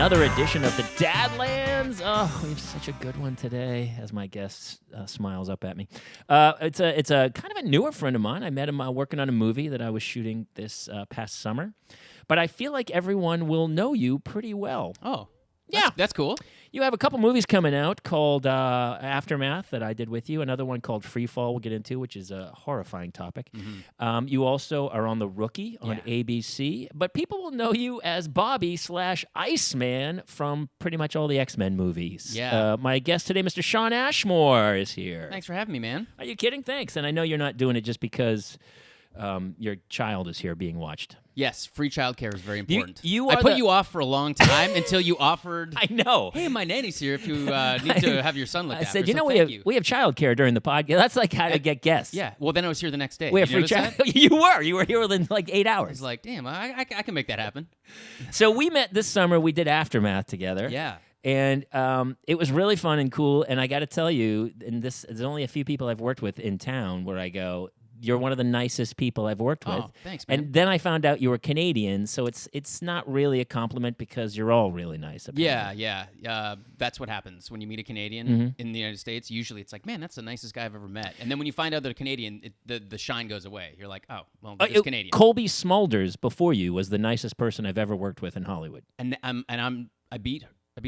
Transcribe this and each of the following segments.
another edition of the DadLands. Oh, we have such a good one today, as my guest smiles up at me. It's a kind of a newer friend of mine. I met him working on a movie that I was shooting this past summer. But I feel like everyone will know you pretty well. Oh, yeah. That's cool. You have a couple movies coming out called Aftermath that I did with you. Another one called Freefall we'll get into, which is a horrifying topic. Mm-hmm. You also are on The Rookie on ABC. But people will know you as Bobby/Iceman from pretty much all the X-Men movies. Yeah. My guest today, Mr. Shawn Ashmore, is here. Thanks for having me, man. Are you kidding? Thanks. And I know you're not doing it just because your child is here being watched. Yes, free childcare is very important. I put you off for a long time until you offered. I know. Hey, my nanny's here if you need to have your son looked after. I said, we have childcare during the podcast. That's like how to get guests. Yeah. Well, then I was here the next day. We have free childcare. You were here within like 8 hours. I was like, damn, I can make that happen. So we met this summer. We did Aftermath together. Yeah. And it was really fun and cool. And I got to tell you, there's only a few people I've worked with in town where I go, you're one of the nicest people I've worked with. Oh, thanks, man. And then I found out you were Canadian, so it's not really a compliment because you're all really nice. Apparently. Yeah. That's what happens when you meet a Canadian in the United States. Usually it's like, man, that's the nicest guy I've ever met. And then when you find out they're Canadian, the shine goes away. You're like, oh, well, they're just Canadian. Colby Smulders before you was the nicest person I've ever worked with in Hollywood. And I beat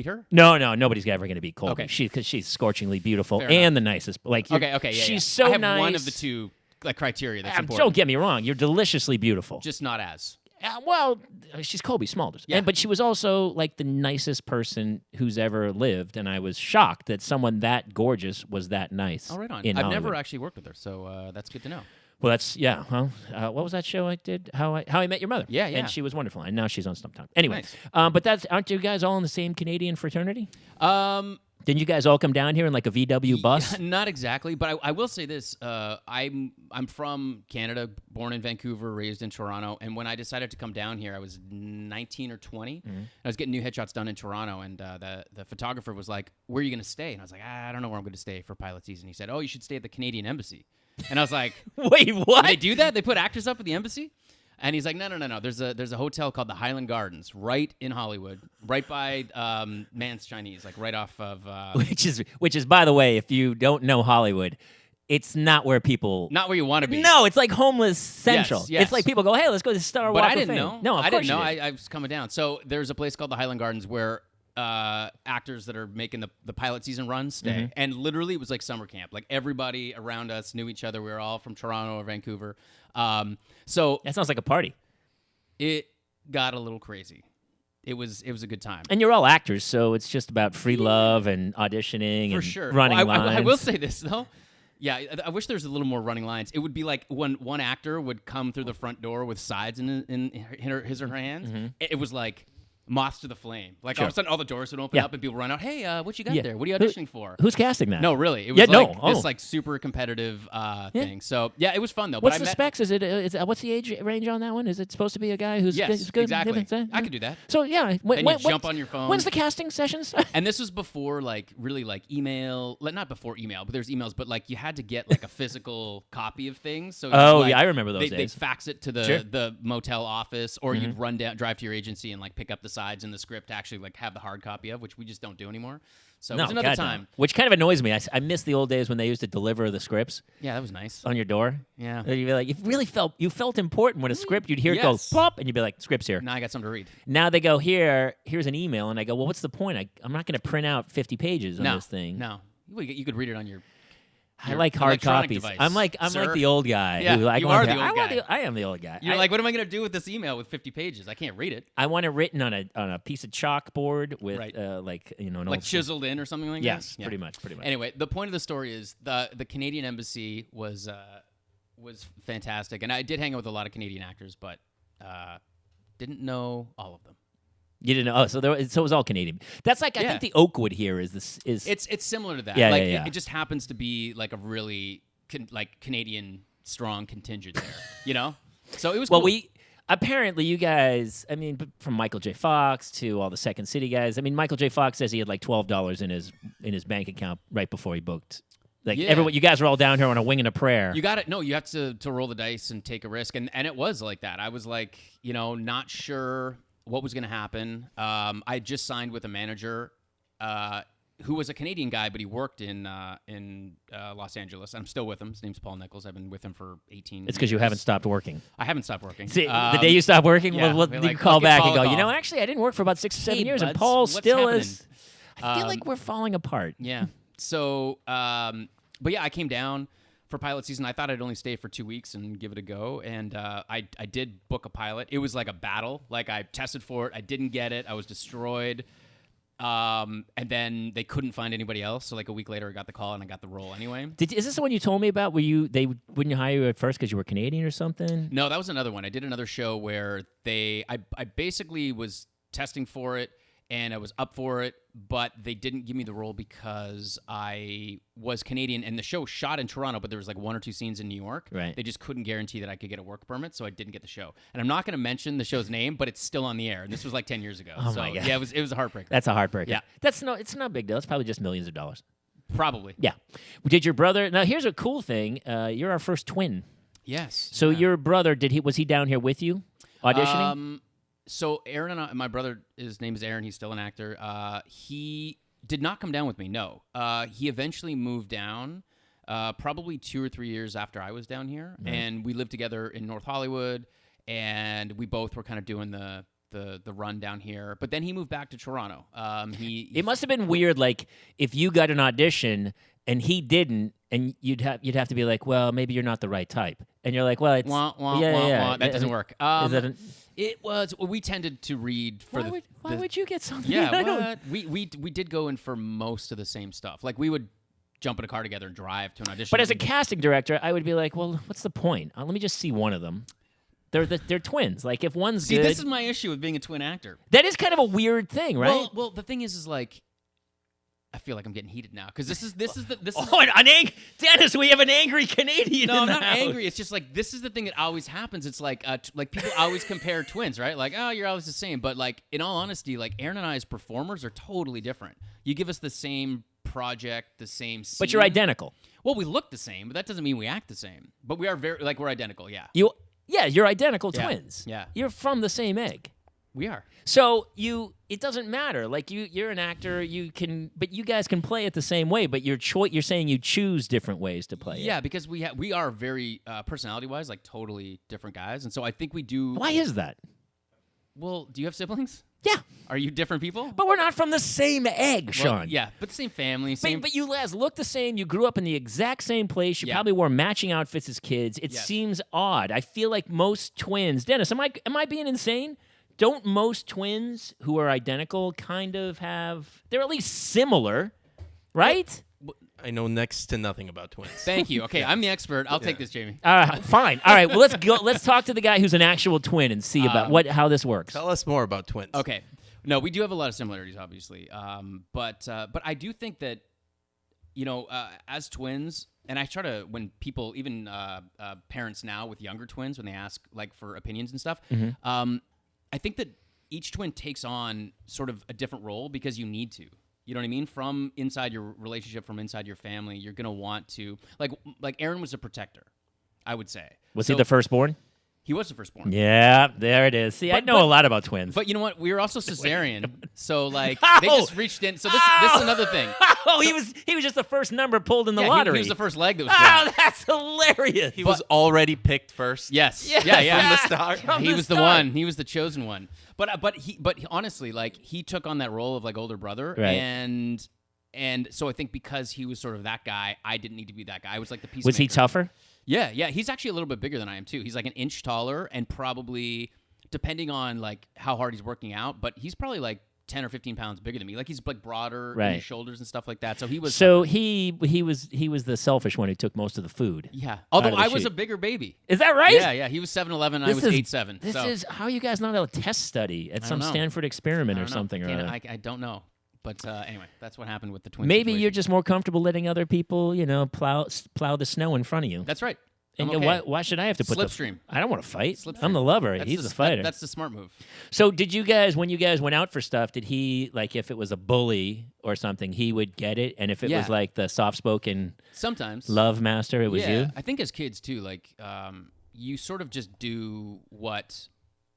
her? No, nobody's ever going to beat Colby. Okay. Because she's scorchingly beautiful Fair and enough. the nicest. Like, okay, she's so I have nice. one of the two criteria that's important. Don't get me wrong. You're deliciously beautiful. Just not as. Well, she's Colby Smulders. Yeah. But she was also like the nicest person who's ever lived, and I was shocked that someone that gorgeous was that nice. Oh, right on. I've never actually worked with her, so that's good to know. Well, that's, yeah. Well, what was that show I did? How I Met Your Mother. Yeah. And she was wonderful, and now she's on Stumptown. Anyway, nice. But aren't you guys all in the same Canadian fraternity? Didn't you guys all come down here in like a VW bus? Not exactly, but I will say this: I'm from Canada, born in Vancouver, raised in Toronto, and when I decided to come down here, I was 19 or 20. Mm-hmm. I was getting new headshots done in Toronto, and the photographer was like, "Where are you going to stay?" And I was like, "I don't know where I'm going to stay for pilot season." He said, "Oh, you should stay at the Canadian Embassy." And I was like, "Wait, what? They do that? They put actors up at the embassy?" And he's like, no. There's a hotel called the Highland Gardens right in Hollywood, right by Man's Chinese, like right off of which is by the way, if you don't know Hollywood, it's not where people not where you want to be. No, it's like homeless central. Yes. It's like people go, hey, let's go to Star Walk But of I didn't Fame. know. No, I didn't know. I I was coming down. So there's a place called the Highland Gardens where actors that are making the pilot season run stay. And literally it was like summer camp. Like everybody around us knew each other. We were all from Toronto or Vancouver. So that sounds like a party. It got a little crazy. It was a good time. And you're all actors, so it's just about free love and auditioning For and sher. running lines. I will say this, though. Yeah, I wish there was a little more running lines. It would be like when one actor would come through the front door with sides in his or her hands. It was like moths to the flame. Like all of a sudden, all the doors would open up and people run out. Hey, what you got there? What are you auditioning for? Who's casting that? No, really. It was this like super competitive thing. So yeah, it was fun though. What's the specs? Is what's the age range on that one? Is it supposed to be a guy who's yes, good? Exactly. I could do that. So yeah, then you jump on your phone. When's the casting sessions? And this was before really email. Not before email, but there's emails. But like you had to get like a physical copy of things. So I remember those days. They'd fax it to the motel office, or you'd drive to your agency and like pick up the sides and the script. Actually like have the hard copy of, which we just don't do anymore. So it was another time. No. Which kind of annoys me. I miss the old days when they used to deliver the scripts. Yeah, that was nice. On your door. Yeah. You'd be like, you felt important when a script, you'd hear it go pop, and you'd be like, script's here. Now I got something to read. Now they go, here's an email, and I go, well, what's the point? I'm not going to print out 50 pages on this thing. No. You could read it on your I like hard copies. Device. I'm like the old guy. Yeah, who, you are the old guy. I am the old guy. You're like, what am I going to do with this email with 50 pages? I can't read it. I want it written on a piece of chalkboard with like chiseled in or something like that. Yes, pretty much. Anyway, the point of the story is the Canadian Embassy was fantastic, and I did hang out with a lot of Canadian actors, but didn't know all of them. You didn't know. Oh, so it was all Canadian. That's like I think the Oakwood here is. It's similar to that. Yeah, It just happens to be like a really Canadian strong contingent there. You know, so it was well. Cool. Apparently, you guys. I mean, from Michael J. Fox to all the Second City guys. I mean, Michael J. Fox says he had like $12 in his bank account right before he booked. Like everyone, you guys are all down here on a wing and a prayer. You got it. No, you have to roll the dice and take a risk, and it was like that. I was like, not sure. what was going to happen. I just signed with a manager who was a Canadian guy, but he worked in Los Angeles. I'm still with him. His name's Paul Nichols. I've been with him for 18 years. It's because you haven't stopped working. I haven't stopped working. See, the day you stop working, yeah, you like, call back Paul and go, call. you know, actually, I didn't work for about 6 or 7 Hey, years, and buds, Paul what's still happening? is. I feel like we're falling apart. Yeah. So, but yeah, I came down for pilot season. I thought I'd only stay for 2 weeks and give it a go. And I did book a pilot. It was like a battle. Like I tested for it. I didn't get it. I was destroyed. And then they couldn't find anybody else. So like a week later, I got the call and I got the role anyway. Is this the one you told me about? They wouldn't hire you at first because you were Canadian or something? No, that was another one. I did another show where I basically was testing for it and I was up for it, but they didn't give me the role because I was Canadian and the show shot in Toronto, but there was like 1 or 2 scenes in New York. Right. They just couldn't guarantee that I could get a work permit, so I didn't get the show. And I'm not going to mention the show's name, but it's still on the air. And this was like 10 years ago. Oh so, my God. yeah, it was a heartbreaker. That's a heartbreaker. Yeah. It's not a big deal. It's probably just millions of dollars. Probably. Yeah. Did your brother? Now here's a cool thing. You're our first twin. Yes. So yeah. your brother was he down here with you auditioning? So Aaron and my brother, his name is Aaron. He's still an actor. He did not come down with me. No. He eventually moved down, probably 2 or 3 years after I was down here, and we lived together in North Hollywood, and we both were kind of doing the run down here. But then he moved back to Toronto. It must have been weird, like if you got an audition and he didn't, and you'd have to be like, well, maybe you're not the right type, and you're like, well, it's that doesn't work. Is that It was. We tended to read for why would you get something? Yeah, I don't- we did go in for most of the same stuff. Like we would jump in a car together and drive to an audition. But as a casting director, I would be like, well, what's the point? Let me just see one of them. They're twins. Like if one's See, good, this is my issue with being a twin actor. that is kind of a weird thing, right? Well, the thing is like, I feel like I'm getting heated now because this is. Dennis, we have an angry Canadian. No, in I'm the not house. angry. It's just like this is the thing that always happens. It's like people always compare twins, right? Like, oh, you're always the same. But like, in all honesty, like Aaron and I as performers are totally different. You give us the same project, the same scene. But you're identical. Well, we look the same, but that doesn't mean we act the same. But we are we're identical. Yeah, You're identical Yeah. twins. Yeah. You're from the same egg. we are. So it doesn't matter. Like you're an actor. But you guys can play it the same way. But you're saying you choose different ways to play it. Yeah, because we are very personality-wise like totally different guys, and so I think we do. Why is that? Well, do you have siblings? Yeah. Are you different people? But we're not from the same egg, Well, Shawn. yeah, but same family, same. But you guys look the same. You grew up in the exact same place. You Yeah. probably wore matching outfits as kids. It Yes. seems odd. I feel like most twins. Dennis, am I being insane? Don't most twins who are identical kind of have? They're at least similar, right? I know next to nothing about twins. Thank you. Okay, I'm the expert. I'll take this, Jamie. Fine. All right. Well, let's go. Let's talk to the guy who's an actual twin and see about how this works. Tell us more about twins. Okay. No, we do have a lot of similarities, obviously. But I do think that, as twins, and I try to, when people, even parents now with younger twins, when they ask like for opinions and stuff, I think that each twin takes on sort of a different role because you need to. You know what I mean? From inside your relationship, from inside your family, you're gonna want to like Aaron was a protector, I would say. Was he the firstborn? He was the firstborn. Yeah, there it is. See, I know a lot about twins. But you know what? We were also cesarean, so like they just reached in. So this is another thing. Oh, he was just the first number pulled in the Yeah, lottery. He was the first leg that was Oh, drawn. that's hilarious. He was already picked first. Yes. Yes. Yeah. From the start. From He the was the start. one. He was the chosen one. But honestly, like he took on that role of like older brother, Right. and so I think because he was sort of that guy, I didn't need to be that guy. I was like the peacemaker. Was he tougher? Yeah. He's actually a little bit bigger than I am too. He's like an inch taller and probably, depending on like how hard he's working out, but he's probably like 10 or 15 pounds bigger than me. Like he's like broader in Right. his shoulders and stuff like that. So he was. So he was the selfish one who took most of the food. Yeah. Although out of the I was sheet. a bigger baby. Is that right? Yeah. He was 7'11" and I was 8'7". This so. is how you guys not a test study at some know. Stanford experiment I or don't know. something or other. I don't know. But anyway, that's what happened with the twins. Maybe situation. you're just more comfortable letting other people, plow the snow in front of you. That's right. And I'm okay. why should I have to put Slipstream. I don't want to fight. Slipstream. I'm the lover. That's He's the the fighter. That's the smart move. So did you guys, when you guys went out for stuff, did he, like if it was a bully or something, he would get it? And if it was Yeah. like the soft-spoken Sometimes. love master, it was yeah. you? I think as kids too, like you sort of just do what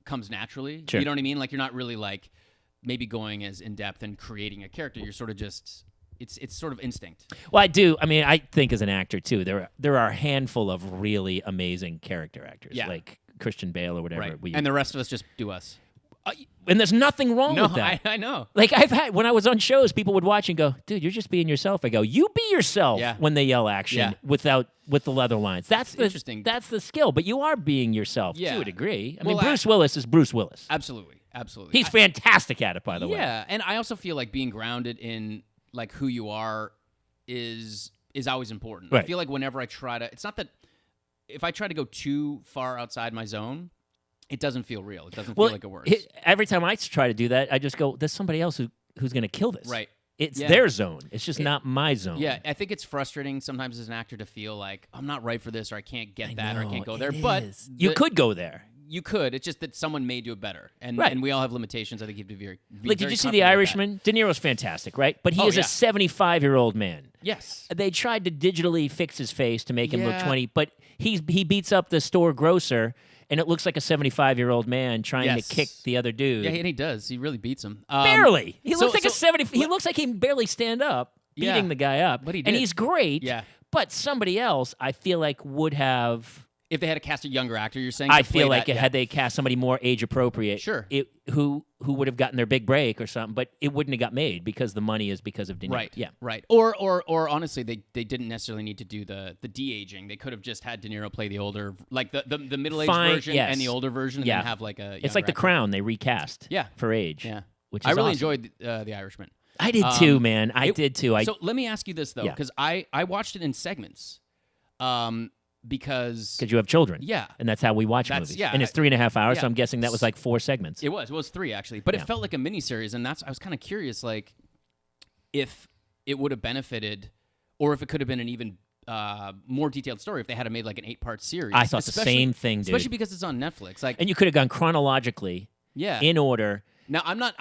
comes naturally. Sure. You know what I mean? Like you're not really like maybe going as in depth and creating a character. You're sort of just it's sort of instinct. Well, I do. I mean, I think as an actor too, there are a handful of really amazing character actors, like Christian Bale or whatever. Right. And the rest of us just do us. And there's nothing wrong No, with that. I know. Like when I was on shows, people would watch and go, "Dude, you're just being yourself." I go, "You be yourself." Yeah. When they yell action with the leather lines. That's interesting. That's the skill. But you are being yourself to a degree. I mean, Bruce Willis is Bruce Willis. Absolutely. He's fantastic at it, by the way. Yeah, and I also feel like being grounded in like who you are is always important. Right. I feel like whenever I try to, it's not that if I try to go too far outside my zone, it doesn't feel real. It doesn't feel like it works. Every time I try to do that, I just go, "There's somebody else who's going to kill this." Right. It's their zone. It's just not my zone. Yeah, I think it's frustrating sometimes as an actor to feel like I'm not right for this, or I can't get that, or I can't go it there. But is. You could go there. You could. It's just that someone may do it better, and we all have limitations. I think you have to be very did you see The Irishman? De Niro's fantastic, right? But he is a 75-year-old man. Yes. They tried to digitally fix his face to make him look 20, but he beats up the store grocer, and it looks like a 75-year-old man trying to kick the other dude. Yeah, and he does. He really beats him. Barely. He looks like a 70. He looks like he can barely stand up, beating the guy up. But he did. And he's great. Yeah. But somebody else, I feel like, would have. If they had to cast a younger actor, you're saying? I feel like had they cast somebody more age appropriate, Sure. who would have gotten their big break or something, but it wouldn't have got made because the money is because of De Niro. Right. Yeah. Right. Or honestly, they didn't necessarily need to do the de-aging. They could have just had De Niro play the older, like the middle-aged version and the older version, and then have like a. It's like The Crown. They recast. For age. Yeah. Which is I really awesome. enjoyed The Irishman. I did too, man. I did too. So let me ask you this though, because I watched it in segments. Because you have children. Yeah. And that's how we watch movies. Yeah. And it's 3.5 hours, so I'm guessing that was like 4 segments. It was 3 actually, but it felt like a miniseries, and I was kind of curious, like if it would have benefited, or if it could have been an even more detailed story if they had made like an 8-part series. I thought the same thing, dude. Especially because it's on Netflix. Like, and you could have gone chronologically, in order. Now I'm not.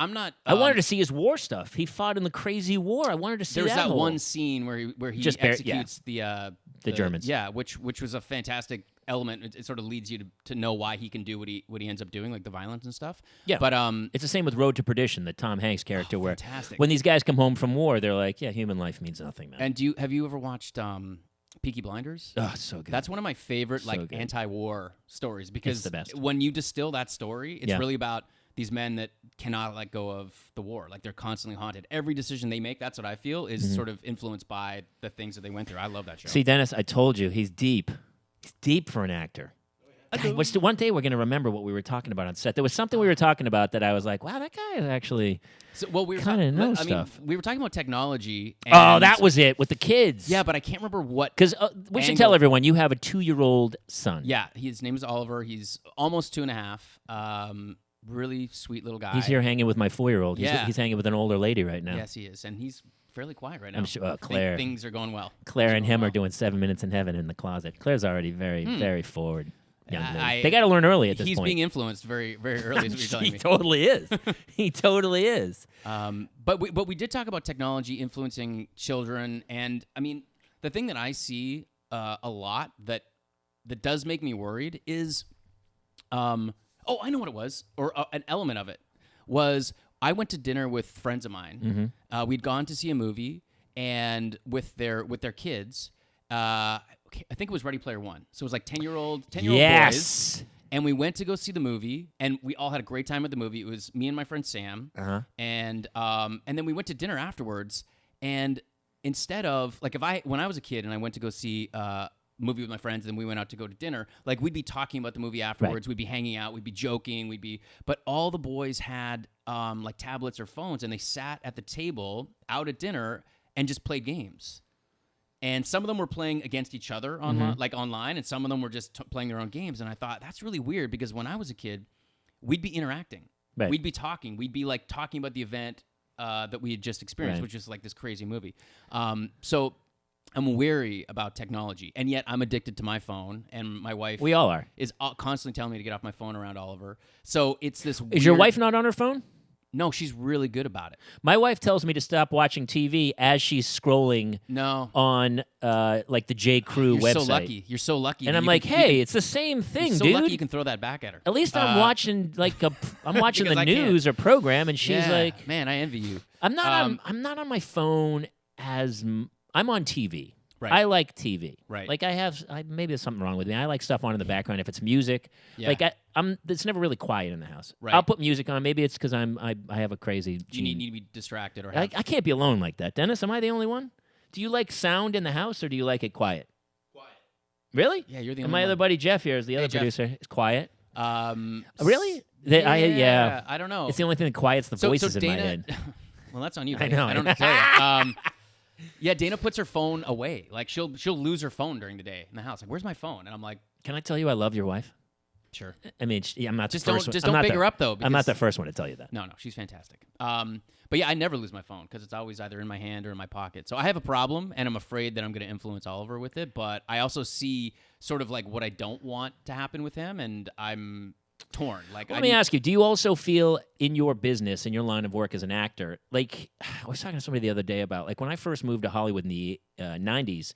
I wanted to see his war stuff. He fought in the crazy war. I wanted to see There's that whole. one scene where he Just executes the Germans. Yeah, which was a fantastic element. It sort of leads you to know why he can do what he ends up doing, like the violence and stuff. Yeah, but it's the same with Road to Perdition, the Tom Hanks character, where fantastic. when these guys come home from war, they're like, "Yeah, human life means nothing, man." And have you ever watched Peaky Blinders? Oh, so good. That's one of my favorite anti-war stories, because it's the best. When you distill that story, it's really about these men that cannot let go of the war. Like, they're constantly haunted. Every decision they make, that's what I feel, is sort of influenced by the things that they went through. I love that show. See, Dennis, I told you, he's deep. He's deep for an actor. God, one day we're going to remember what we were talking about on set. There was something we were talking about that I was like, wow, that guy is actually kind of knows stuff. We were talking about technology. And that was it, with the kids. Yeah, but I can't remember what. Because we should tell everyone, you have a 2-year-old son. Yeah, his name is Oliver. He's almost 2.5. Really sweet little guy. He's here hanging with my 4-year-old. He's hanging with an older lady right now. Yes, he is. And he's fairly quiet right now. I'm sure Claire. Things are going well. Claire and him are doing 7 Minutes in Heaven in the closet. Claire's already very, very forward. Young lady. They got to learn early at this point. He's being influenced very, very early, is what you're telling me. He totally is. He totally is. But we did talk about technology influencing children. And, I mean, the thing that I see a lot that does make me worried is... I know what it was, or an element of it was I went to dinner with friends of mine. Mm-hmm. We'd gone to see a movie, and with their kids, I think it was Ready Player One. So it was like 10-year-old boys. And we went to go see the movie, and we all had a great time at the movie. It was me and my friend Sam, and then we went to dinner afterwards. And instead of when I was a kid and I went to go see movie with my friends, and then we went out to go to dinner, like, we'd be talking about the movie afterwards. Right. We'd be hanging out, we'd be joking, but all the boys had like tablets or phones, and they sat at the table out at dinner and just played games. And some of them were playing against each other online, and some of them were just playing their own games. And I thought, that's really weird, because when I was a kid, we'd be interacting. Right. We'd be talking. We'd be like talking about the event that we had just experienced, which is like this crazy movie. So I'm wary about technology, and yet I'm addicted to my phone, and my wife... We all are. ...is constantly telling me to get off my phone around Oliver. So it's this weird... Is your wife not on her phone? No, she's really good about it. My wife tells me to stop watching TV as she's scrolling No. on like the J. Crew You're website. so lucky. You're so lucky. And that I'm you like, can- hey, it's the same thing, you're so dude. lucky you can throw that back at her. At least I'm watching I'm watching Because the I can't. news or program, and she's Yeah, like, man, I envy you. I'm not on my phone I'm on TV. Right. I like TV. Right. Like maybe there's something wrong with me. I like stuff on in the background. If it's music, Yeah. like it's never really quiet in the house. Right. I'll put music on. Maybe it's because I have a crazy. Do you need to be distracted or I have... can't be alone like that. Dennis, am I the only one? Do you like sound in the house or do you like it quiet? Quiet. Really? Yeah, you're the And only my one. other buddy Jeff here is the other Jeff. producer. It's quiet. Really? Yeah, I don't know. It's the only thing that quiets the voices Dana, in my head. Well, that's on you. I buddy. know. I don't know what to tell you. Yeah, Dana puts her phone away. Like she'll lose her phone during the day in the house. Like, where's my phone? And I'm like, Can I tell you I love your wife? sure. I mean, I'm not Just the don't first one. just I'm don't not big the- her up though. I'm not the because- first one to tell you that. No, she's fantastic. But yeah, I never lose my phone because it's always either in my hand or in my pocket. So I have a problem, and I'm afraid that I'm going to influence Oliver with it. But I also see sort of like what I don't want to happen with him, and I'm torn. Like, Let me ask you, do you also feel in your business, in your line of work as an actor, like I was talking to somebody the other day about, like when I first moved to Hollywood in the 90s,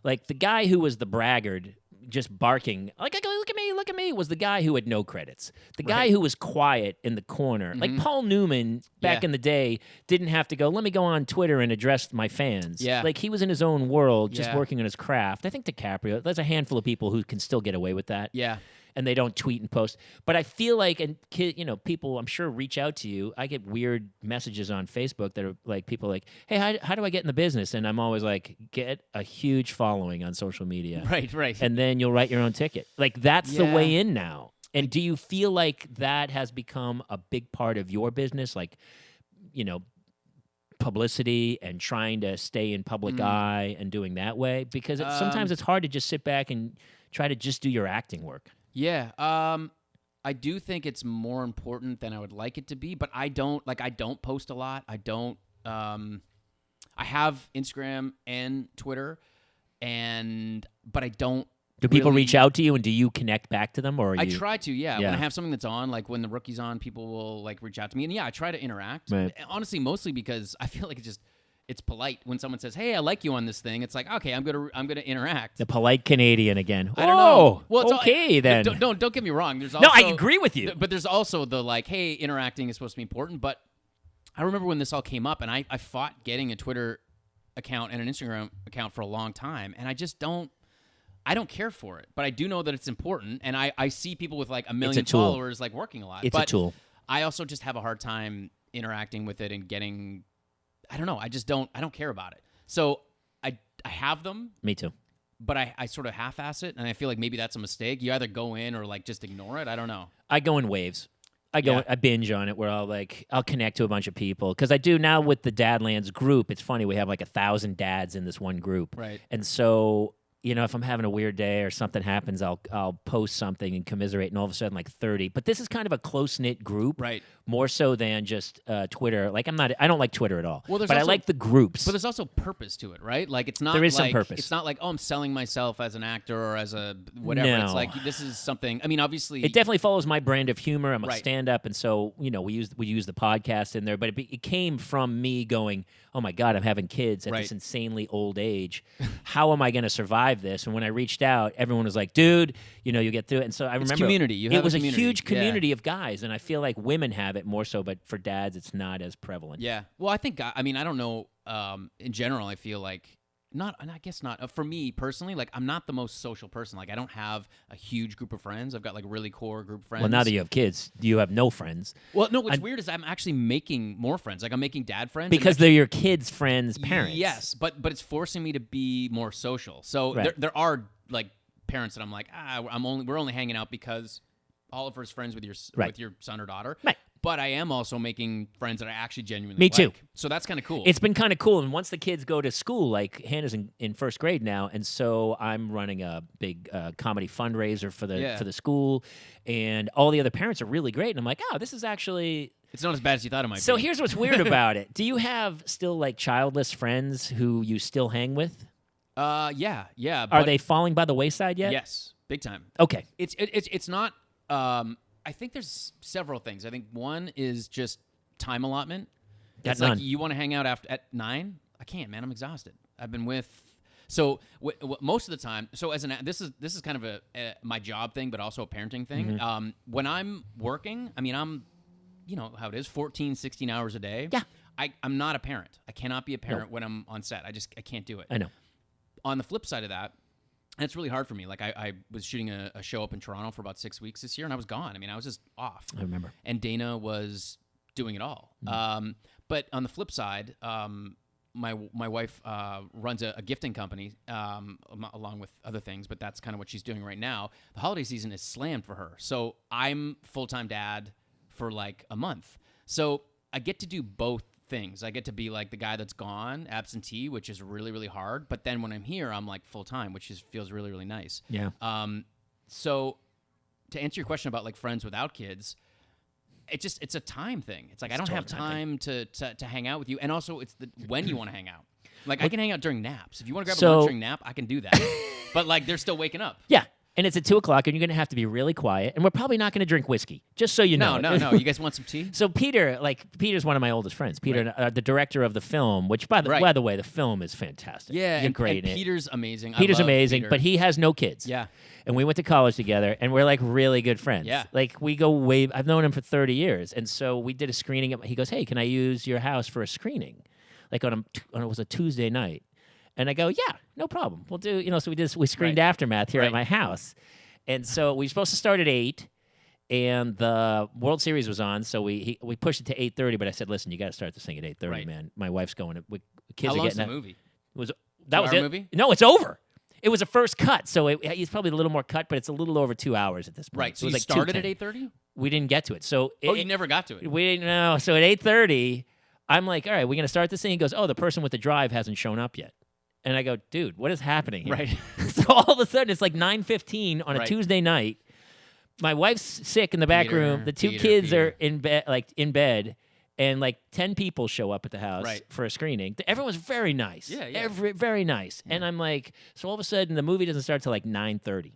like the guy who was the braggart just barking, like, look at me, was the guy who had no credits. The guy Right. who was quiet in the corner. Like Paul Newman back Yeah. in the day didn't have to go, let me go on Twitter and address my fans. Yeah. Like he was in his own world, just Yeah. working on his craft. I think DiCaprio, there's a handful of people who can still get away with that. Yeah. And they don't tweet and post. But I feel like, and people I'm sure reach out to you. I get weird messages on Facebook that are like people like, hey, how do I get in the business? And I'm always like, get a huge following on social media. Right. And then you'll write your own ticket. Like that's the Yeah. way in now. And do you feel like that has become a big part of your business? Like, publicity and trying to stay in public eye and doing that way? Because sometimes it's hard to just sit back and try to just do your acting work. Yeah. I do think it's more important than I would like it to be, but I don't post a lot. I don't I have Instagram and Twitter but I don't Do people really- reach out to you and do you connect back to them, or are I you? try to, yeah. Yeah. When I have something that's on, like when the rookie's on, people will like reach out to me, and yeah, I try to interact. Right. Honestly, mostly because I feel like it's polite when someone says, "Hey, I like you on this thing." It's like, okay, I'm gonna interact. The polite Canadian again. I don't know. Well, it's all- okay then. Don't get me wrong. There's also, No, I agree with you. But there's also the like, hey, interacting is supposed to be important. But I remember when this all came up, and I fought getting a Twitter account and an Instagram account for a long time, and I just don't. I don't care for it, but I do know that it's important, and I see people with like a million tool. followers like working a lot. It's but a tool. I also just have a hard time interacting with it and getting. I don't know. I don't care about it. So I have them, Me too. but I sort of half-ass it, and I feel like maybe that's a mistake. You either go in or like just ignore it. I don't know. I go in waves. I binge on it where I'll connect to a bunch of people because I do now with the DadLands group. It's funny, we have like 1,000 dads in this one group, Right. And so if I'm having a weird day or something happens, I'll post something and commiserate, and all of a sudden like 30. But this is kind of a close knit group, Right. More so than just Twitter. Like I don't like Twitter at all. Well, there's but I also- like the groups. But there's also purpose to it, right? Like it's not. There is some like, purpose. It's not like, oh, I'm selling myself as an actor or as a whatever. No. It's like this is something. I mean, obviously, It definitely follows my brand of humor. I'm a Right. stand-up, and so we use the podcast in there. But it came from me going, "Oh my God, I'm having kids at Right. this insanely old age. How am I going to survive this?" And when I reached out, everyone was like, "Dude, you get through it." And so I remember community. You it have a was a community. huge Yeah. community of guys, and I feel like women have it more so, but for dads, it's not as prevalent. Yeah. Well, I think. I mean, I don't know. In general, I feel like not, and I guess not. For me personally, like I'm not the most social person. Like I don't have a huge group of friends. I've got like a really core group of friends. Well, now that you have kids, you have no friends Well, no. What's weird is I'm actually making more friends. Like I'm making dad friends and because they're your kids' friends' parents. Yes, but it's forcing me to be more social. So Right. there are like parents that I'm like, we're only hanging out because Oliver's friends with your Right. with your son or daughter. Right. But I am also making friends that I actually genuinely Me too. like. So that's kind of cool. It's been kind of cool. And once the kids go to school, like Hannah's in first grade now, and so I'm running a big comedy fundraiser for the school, and all the other parents are really great. And I'm like, oh, this is actually. It's not as bad as you thought it might So be. here's what's weird about it. Do you have still like childless friends who you still hang with? Yeah. Are but- they falling by the wayside yet? Yes, big time. Okay. It's not. I think there's several things. I think one is just time allotment. Got It's none. like you want to hang out at 9. I can't, man. I'm exhausted. I've been with. So most of the time, so this is kind of my job thing, but also a parenting thing. Mm-hmm. When I'm working, I mean, I'm, you know how it is, 14, 16 hours a day. Yeah. I'm not a parent. I cannot be a parent when I'm on set. I can't do it. I know. On the flip side of that, and it's really hard for me. Like I was shooting a show up in Toronto for about 6 weeks this year, and I was gone. I mean, I was just off. I remember. And Dana was doing it all. But on the flip side, my wife runs a gifting company along with other things, but that's kind of what she's doing right now. The holiday season is slammed for her. So I'm full-time dad for like a month. So I get to do both things. I get to be like the guy that's gone, absentee, which is really, really hard. But then when I'm here, I'm like full-time, which feels really, really nice. Yeah. So to answer your question about like friends without kids, it's a time thing. It's like I don't have time to hang out with you, and also it's when you want to hang out. Like I can hang out during naps. If you want to grab a lunch during nap, I can do that. But like they're still waking up. Yeah. And it's at 2:00, and you're going to have to be really quiet. And we're probably not going to drink whiskey, just so you know. No. You guys want some tea? So Peter's one of my oldest friends. Peter, the director of the film, which by the way, the film is fantastic. Yeah, you're great. And Peter's amazing. Peter's I love amazing, Peter. but he has no kids. Yeah. And we went to college together, and we're like really good friends. Yeah. Like we go way. I've known him for 30 years, and so we did a screening. He goes, "Hey, can I use your house for a screening?" Like it was a Tuesday night, and I go, "Yeah, no problem. We'll do." So we screened Aftermath here at my house. And so we were supposed to start at 8, and the World Series was on, so we pushed it to 8:30. But I said, "Listen, you got to start this thing at 8:30, man. My wife's going. Kids How are long's getting the movie? That was it. Movie? No, it's over. It was a first cut, so it's probably a little more cut, but it's a little over 2 hours at this point. Right. So it you was started at 2:10. 8:30? We didn't get to it. So you never got to it. We didn't know. So at 8:30, I'm like, "All right, we're gonna start this thing." He goes, "Oh, the person with the drive hasn't shown up yet." And I go, "Dude, what is happening here?" Right. So all of a sudden, it's like 9:15 on a Tuesday night. My wife's sick in the back room. The two kids are in bed, and like 10 people show up at the house for a screening. Everyone's very nice. Yeah. Very nice. Yeah. And I'm like, so all of a sudden, the movie doesn't start till like 9:30.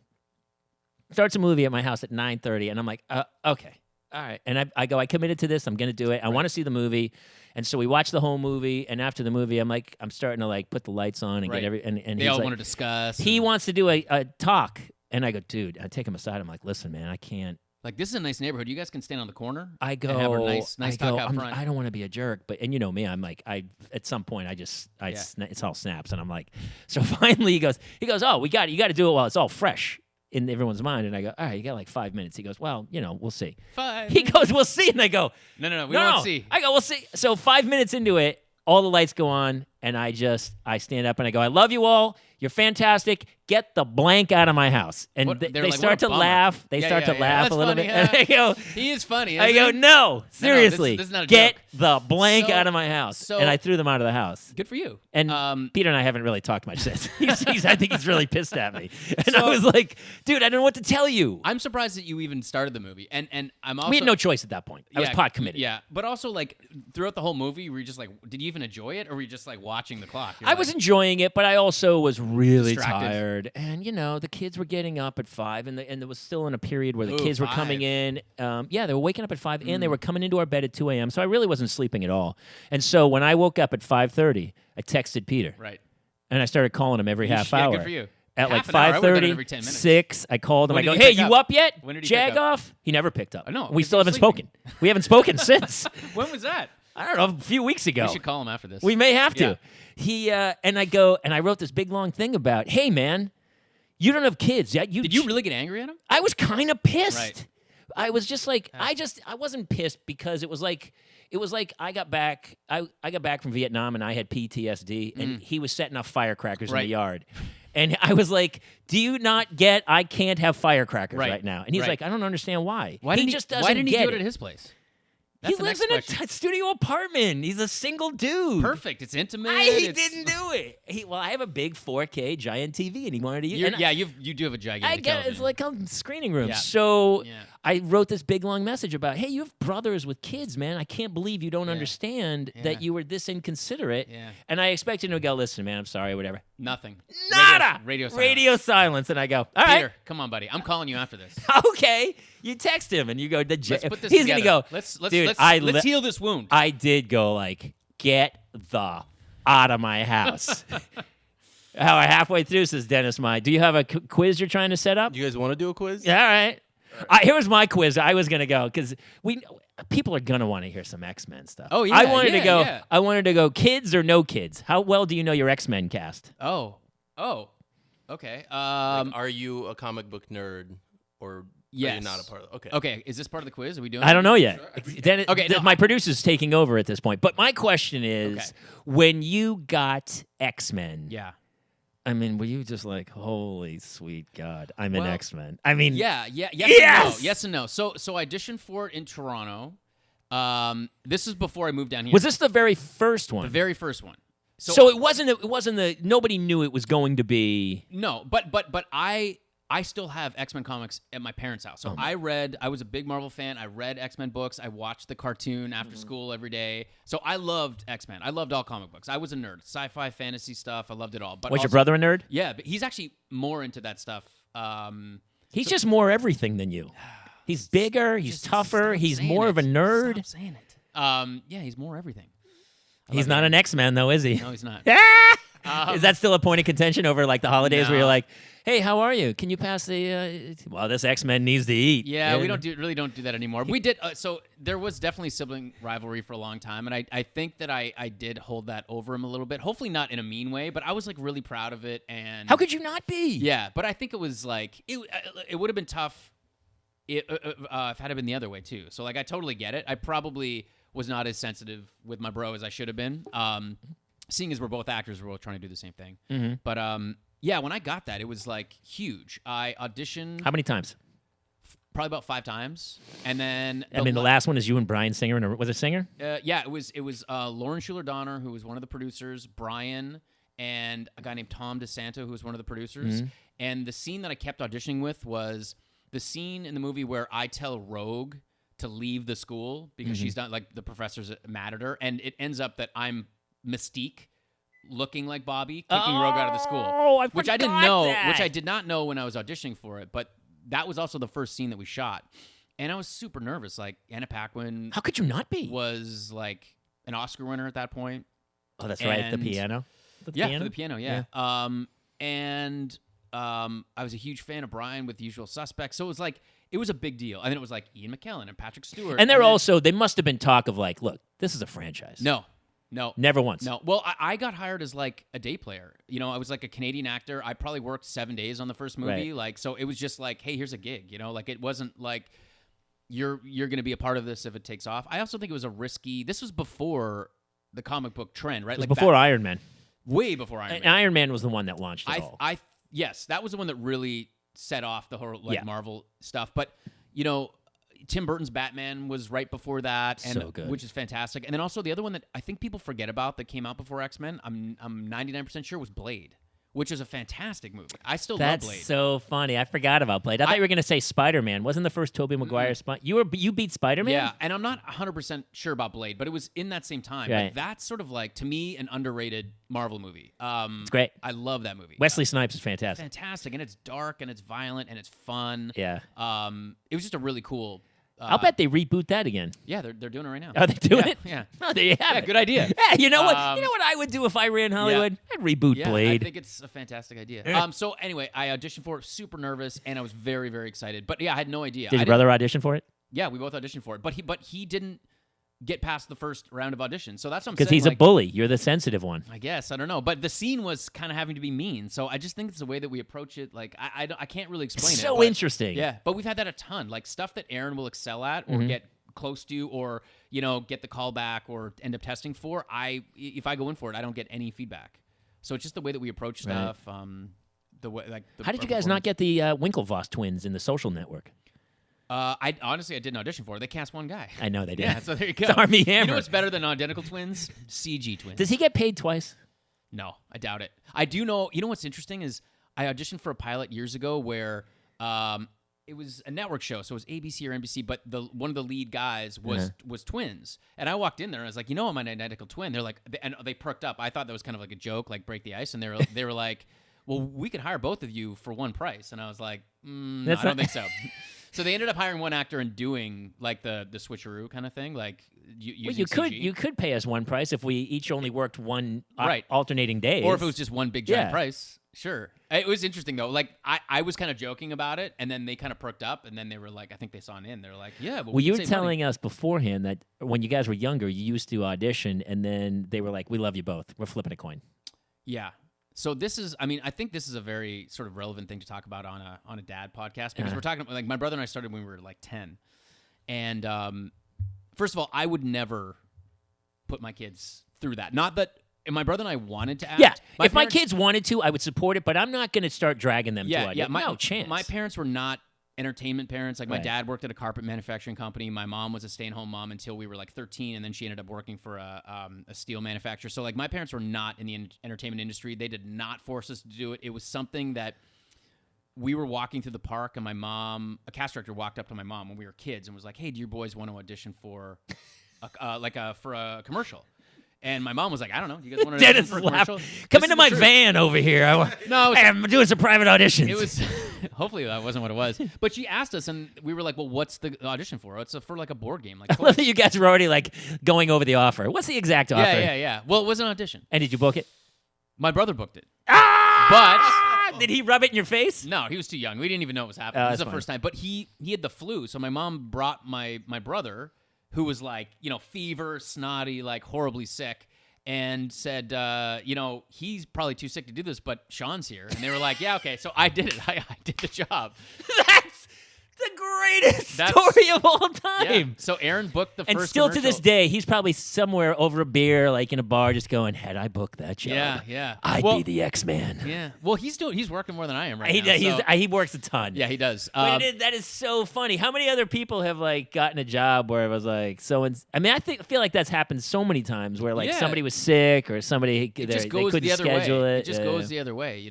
Starts a movie at my house at 9:30, and I'm like, okay. All right. And I go, I committed to this. I'm going to do it. I want to see the movie. And so we watch the whole movie. And after the movie, I'm starting to like put the lights on and get and they all want to discuss. He wants to do a talk. And I go, dude, I take him aside. I'm like, listen, man, I can't. Like, this is a nice neighborhood. You guys can stand on the corner. I go, and have a nice talk out front. I don't want to be a jerk, but and you know me, I'm like, at some point, it's all snaps, and I'm like, so finally he goes, oh, you got to do it while it's all fresh in everyone's mind, and I go, all right, you got like 5 minutes. He goes, well, we'll see. 5 He goes, we'll see, and I go, no, we won't see. I go, we'll see. So 5 minutes into it, all the lights go on, and I stand up and I go, I love you all. You're fantastic. Get the blank out of my house. And they start to laugh. They start to laugh a little bit. And I go, he is funny. I go, no, seriously. This is not a get joke. the blank out of my house. And I threw them out of the house. Good for you. And Peter and I haven't really talked much since. I think he's really pissed at me. And I was like, dude, I don't know what to tell you. I'm surprised that you even started the movie. And I'm also... We had no choice at that point. I was pot committed. Yeah. But also, like, throughout the whole movie, were you just like, did you even enjoy it? Or were you just like watching the clock? I was enjoying it, but I also was really tired. And, the kids were getting up at 5, and there was still in a period where the kids were coming in. They were waking up at 5, and they were coming into our bed at 2 a.m., so I really wasn't sleeping at all. And so when I woke up at 5:30, I texted Peter. Right. And I started calling him every half hour. Good for you. At like Half an hour, I would've done it every 10 5:30, minutes. 6, I called him. When I go, did he hey, pick you up? up yet? When did he pick Jag up? off? He never picked up. I know, We 'cause still he haven't was spoken. sleeping. We haven't spoken since. When was that? I don't know, a few weeks ago. We should call him after this. We may have to. Yeah. He and I go, and I wrote this big long thing about, hey, man, you don't have kids yet. Did you really get angry at him? I was kind of pissed. Right. I was just like, I wasn't pissed because it was like I got back from Vietnam and I had PTSD and he was setting off firecrackers in the yard. And I was like, do you not get I can't have firecrackers right now? And he's like, I don't understand why. Why didn't he just doesn't Why didn't he get do it at his place? That's he the lives next in question. a studio apartment. He's a single dude. Perfect. It's intimate. He didn't do it. I have a big 4K giant TV, and he wanted to use it. You do have a gigantic I get it. It's television. like a screening room. Yeah. So Yeah. I wrote this big long message about, hey, you have brothers with kids, man. I can't believe you don't understand that you were this inconsiderate. Yeah. And I expected him to go, listen, man, I'm sorry, whatever. Nothing. Nada. Radio silence. Radio silence. And I go, all Peter, right. come on, buddy. I'm calling you after this. Okay. You text him and you go, Let's put this he's together. going to go, Let's dude, let's heal this wound. I did go like, get the out of my house. Halfway through says Dennis, do you have a quiz you're trying to set up? You guys want to do a quiz? Yeah, all right. Here was my quiz. I was gonna go because people are gonna want to hear some X-Men stuff. Oh, yeah, I wanted to go. yeah. I wanted to go. Kids or no kids? How well do you know your X-Men cast? Oh. Okay. Like, are you a comic book nerd or are yes. you not a part of it? Okay. Okay. Is this part of the quiz? Are we doing? I don't know yet. Sure. Okay, no, my producer's taking over at this point. But my question is, when you got X-Men, Yeah. I mean, were you just like, holy sweet God, I'm an Well, X-Men? I mean, Yeah. Yes! Yes and no. So I auditioned for it in Toronto. This is before I moved down here. was this the very first one? the very first one? So it wasn't the nobody knew it was going to be. No, but I still have X-Men comics at my parents' house. So I was a big Marvel fan. I read X-Men books. I watched the cartoon after school every day. So I loved X-Men. I loved all comic books. I was a nerd. Sci-fi, fantasy stuff. I loved it all. But Was your also- brother a nerd? Yeah, but he's actually more into that stuff. He's just more everything than you. He's bigger. He's tougher. He's more of a nerd. Stop saying it. Yeah, he's more everything. He's not an X-Man though, is he? No, he's not. Is that still a point of contention over like the holidays where No. you're like, hey, how are you? Can you pass the? Well, this X-Men needs to eat. Yeah, we really don't do that anymore. We did. So there was definitely sibling rivalry for a long time, and I think that I did hold that over him a little bit. Hopefully not in a mean way, but I was like really proud of it. And How could you not be? Yeah, but I think it was like it would have been tough if it had been the other way too. So like I totally get it. I probably was not as sensitive with my bro as I should have been. Seeing as we're both actors, we're both trying to do the same thing. Mm-hmm. But yeah, when I got that, it was like huge. I auditioned How many times? probably about 5 times, and then The last one is you and Brian Singer, and was it Singer? yeah, it was Lauren Schuler Donner, who was one of the producers, Brian, and a guy named Tom DeSanto, who was one of the producers. Mm-hmm. And the scene that I kept auditioning with was the scene in the movie where I tell Rogue to leave the school because Mm-hmm. she's not like the professors mad at her, and it ends up that I'm Mystique, looking like Bobby, kicking Rogue out of the school, which I didn't know, which I did not know when I was auditioning for it, but that was also the first scene that we shot, and I was super nervous. Like Anna Paquin How could you not be? was like an Oscar winner at that point. Oh, that's right. The and- piano. For the piano, yeah. I was a huge fan of Brian with The Usual Suspects, so it was a big deal. And then it was like Ian McKellen and Patrick Stewart, And then- they must have been talk of like, look, this is a franchise. no. Never once. No. Well, I got hired as like a day player. You know, I was like a Canadian actor. I probably worked 7 days on the first movie. Right. Like, so it was just like, hey, here's a gig. You know, like it wasn't like you're going to be a part of this if it takes off. I also think it was a risky. This was before the comic book trend, right? It was like before Iron Man. way before Iron And Man. Iron Man was the one that launched it all. Yes, that was the one that really set off the whole Yeah. Marvel stuff. But you know, Tim Burton's Batman was right before that, and So good. which is fantastic. And then also the other one that I think people forget about that came out before X-Men, I'm 99% sure was Blade, which is a fantastic movie. I still love Blade. That's so funny. I forgot about Blade. I thought you were going to say Spider-Man. Wasn't the first Tobey Maguire You beat Spider-Man? Yeah, and I'm not 100% sure about Blade, but it was in that same time. Right. Like, that's sort of like, to me, an underrated Marvel movie. It's great. I love that movie. Wesley Snipes is fantastic. Fantastic, and it's dark, and it's violent, and it's fun. Yeah. It was just a really cool. I'll bet they reboot that again. Yeah, they're doing it right now. Are they doing Yeah, it? yeah. Oh, there you have Yeah, it. good idea. Yeah, you know what? You know what I would do if I ran Hollywood? I'd reboot Yeah, Blade. I think it's a fantastic idea. So anyway, I auditioned for it, super nervous, and I was very, very excited. But yeah, I had no idea. Did your brother audition for it? Yeah, we both auditioned for it, but he didn't get past the first round of auditions. So that's what I'm saying. Because he's like, a bully. You're the sensitive one. I guess I don't know, but the scene was kind of having to be mean. So I just think it's the way that we approach it. Like I can't really explain it. So but- interesting. Yeah, but we've had that a ton. Like stuff that Aaron will excel at or get close to, or get the call back or end up testing for. If I go in for it, I don't get any feedback. So it's just the way that we approach stuff. The way How did you guys not get the Winklevoss twins in The Social Network? I honestly didn't audition for it. They cast one guy. I know they did. Yeah, so there you go. It's Army You Hammer. know what's better than identical twins? CG twins. Does he get paid twice? No, I doubt it. I do know. You know what's interesting is I auditioned for a pilot years ago where it was a network show, so it was ABC or NBC. But one of the lead guys was twins, and I walked in there and I was like, I'm an identical twin. They're like, and they perked up. I thought that was kind of like a joke, like break the ice, and they were like, well, we could hire both of you for one price, and I was like, no, I don't think so. So they ended up hiring one actor and doing like the switcheroo kind of thing, like using CG. You could pay us one price if we each only worked one right. alternating days, or if it was just one big giant price. Sure. It was interesting, though. Like, I was kind of joking about it, and then they kind of perked up, and then they were like, I think they saw an in. They were like, yeah, but well, you were telling us beforehand that when you guys were younger, you used to audition, and then they were like, we love you both. We're flipping a coin. Yeah. So this is, I think this is a very sort of relevant thing to talk about on a dad podcast, because we're talking, like, my brother and I started when we were like 10. And first of all, I would never put my kids through that. Not that... And my brother and I wanted to act. Yeah, if my kids wanted to, I would support it, but I'm not going to start dragging them to it. Yeah, no chance. My parents were not entertainment parents. Like, my dad worked at a carpet manufacturing company. My mom was a stay-at-home mom until we were like 13, and then she ended up working for a steel manufacturer. So, like, my parents were not in the entertainment industry. They did not force us to do it. It was something that we were walking through the park, and my mom, a cast director, walked up to my mom when we were kids and was like, hey, do your boys want to audition for a commercial? And my mom was like, I don't know. Do you guys want to audition for a commercial? Come into my van over here. I'm doing some private auditions. It was, hopefully that wasn't what it was. But she asked us, and we were like, well, what's the audition for? It's for like a board game. Like, I love that you guys were already like going over the offer. What's the exact offer? Yeah. Well, it was an audition. And did you book it? My brother booked it. But did he rub it in your face? No, he was too young. We didn't even know it was happening. It was the first time. But he had the flu, so my mom brought my brother, who was like, fever, snotty, like horribly sick, and said, he's probably too sick to do this, but Shawn's here. And they were like, yeah, okay. So I did it. I did the job. That's the greatest story of all time. Yeah. So Aaron booked the first And still commercial. to this day, he's probably somewhere over a beer, like in a bar, just going, had I booked that job, yeah. I'd be the X-Man. Yeah. Well, he's working more than I am right now. He works a ton. Yeah, he does. But that is so funny. How many other people have like gotten a job where it was like I feel like that's happened so many times where like somebody was sick or somebody they couldn't schedule it. It just goes the other way,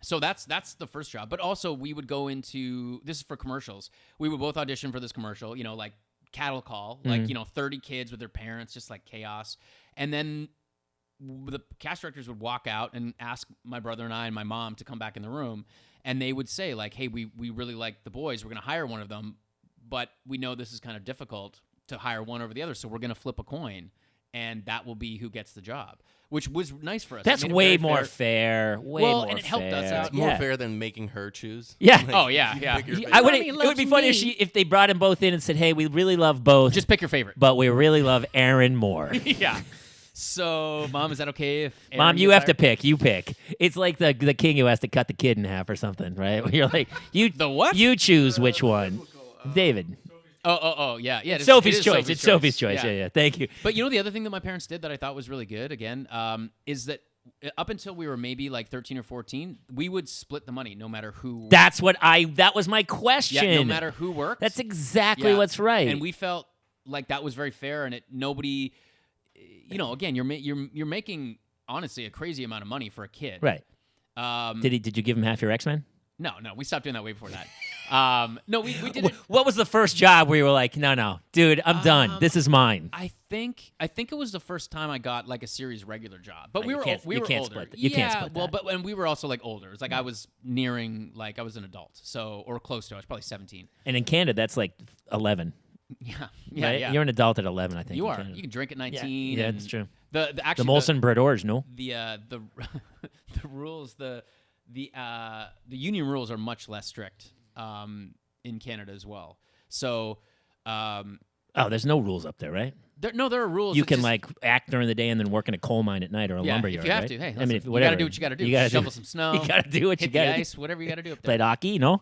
So that's the first job. But also we would go into, this is for commercials. We would both audition for this commercial, like cattle call, like, 30 kids with their parents, just like chaos. And then the cast directors would walk out and ask my brother and I and my mom to come back in the room. And they would say like, hey, we really like the boys. We're going to hire one of them, but we know this is kind of difficult to hire one over the other. So we're going to flip a coin, and that will be who gets the job, which was nice for us. That's way more fair. Way more and it helped us out. It's more fair than making her choose. Yeah. Like, yeah. It would be funny if they brought them both in and said, hey, we really love both. Just pick your favorite. But we really love Aaron more. Yeah. So, Mom, is that okay if Aaron Mom, you have to pick. You pick. It's like the king who has to cut the kid in half or something, right? You're like, the what? You choose which one. David. Oh, yeah. It's Sophie's choice. It's Sophie's choice. Yeah. Thank you. But the other thing that my parents did that I thought was really good, again, is that up until we were maybe like 13 or 14, we would split the money no matter who. That was my question. Yeah, no matter who worked. That's exactly what's right. And we felt like that was very fair, and nobody, again, you're making honestly a crazy amount of money for a kid. Right. Did you give him half your X-Men? No, we stopped doing that way before that. No, we did it. What was the first job where you were like, no, dude, I'm done. This is mine. I think it was the first time I got like a series regular job. But we were older. Split that. You can't split that. And we were also like older. It was like I was nearing, like I was an adult, or close to. I was probably 17. And in Canada, that's like 11. Yeah, right? Yeah. You're an adult at 11, I think. You are. You can drink at 19. Yeah, that's true. The Molson Bread no? The rules, the union rules are much less strict in Canada as well. So, there's no rules up there, right? There are rules. You can like act during the day and then work in a coal mine at night or a lumber yard. If you have right? to, hey, listen, you got to do what you got to do. You got to shovel some snow. You got to do what you got to do. Hit the ice, whatever you got to do up there. Play hockey, no?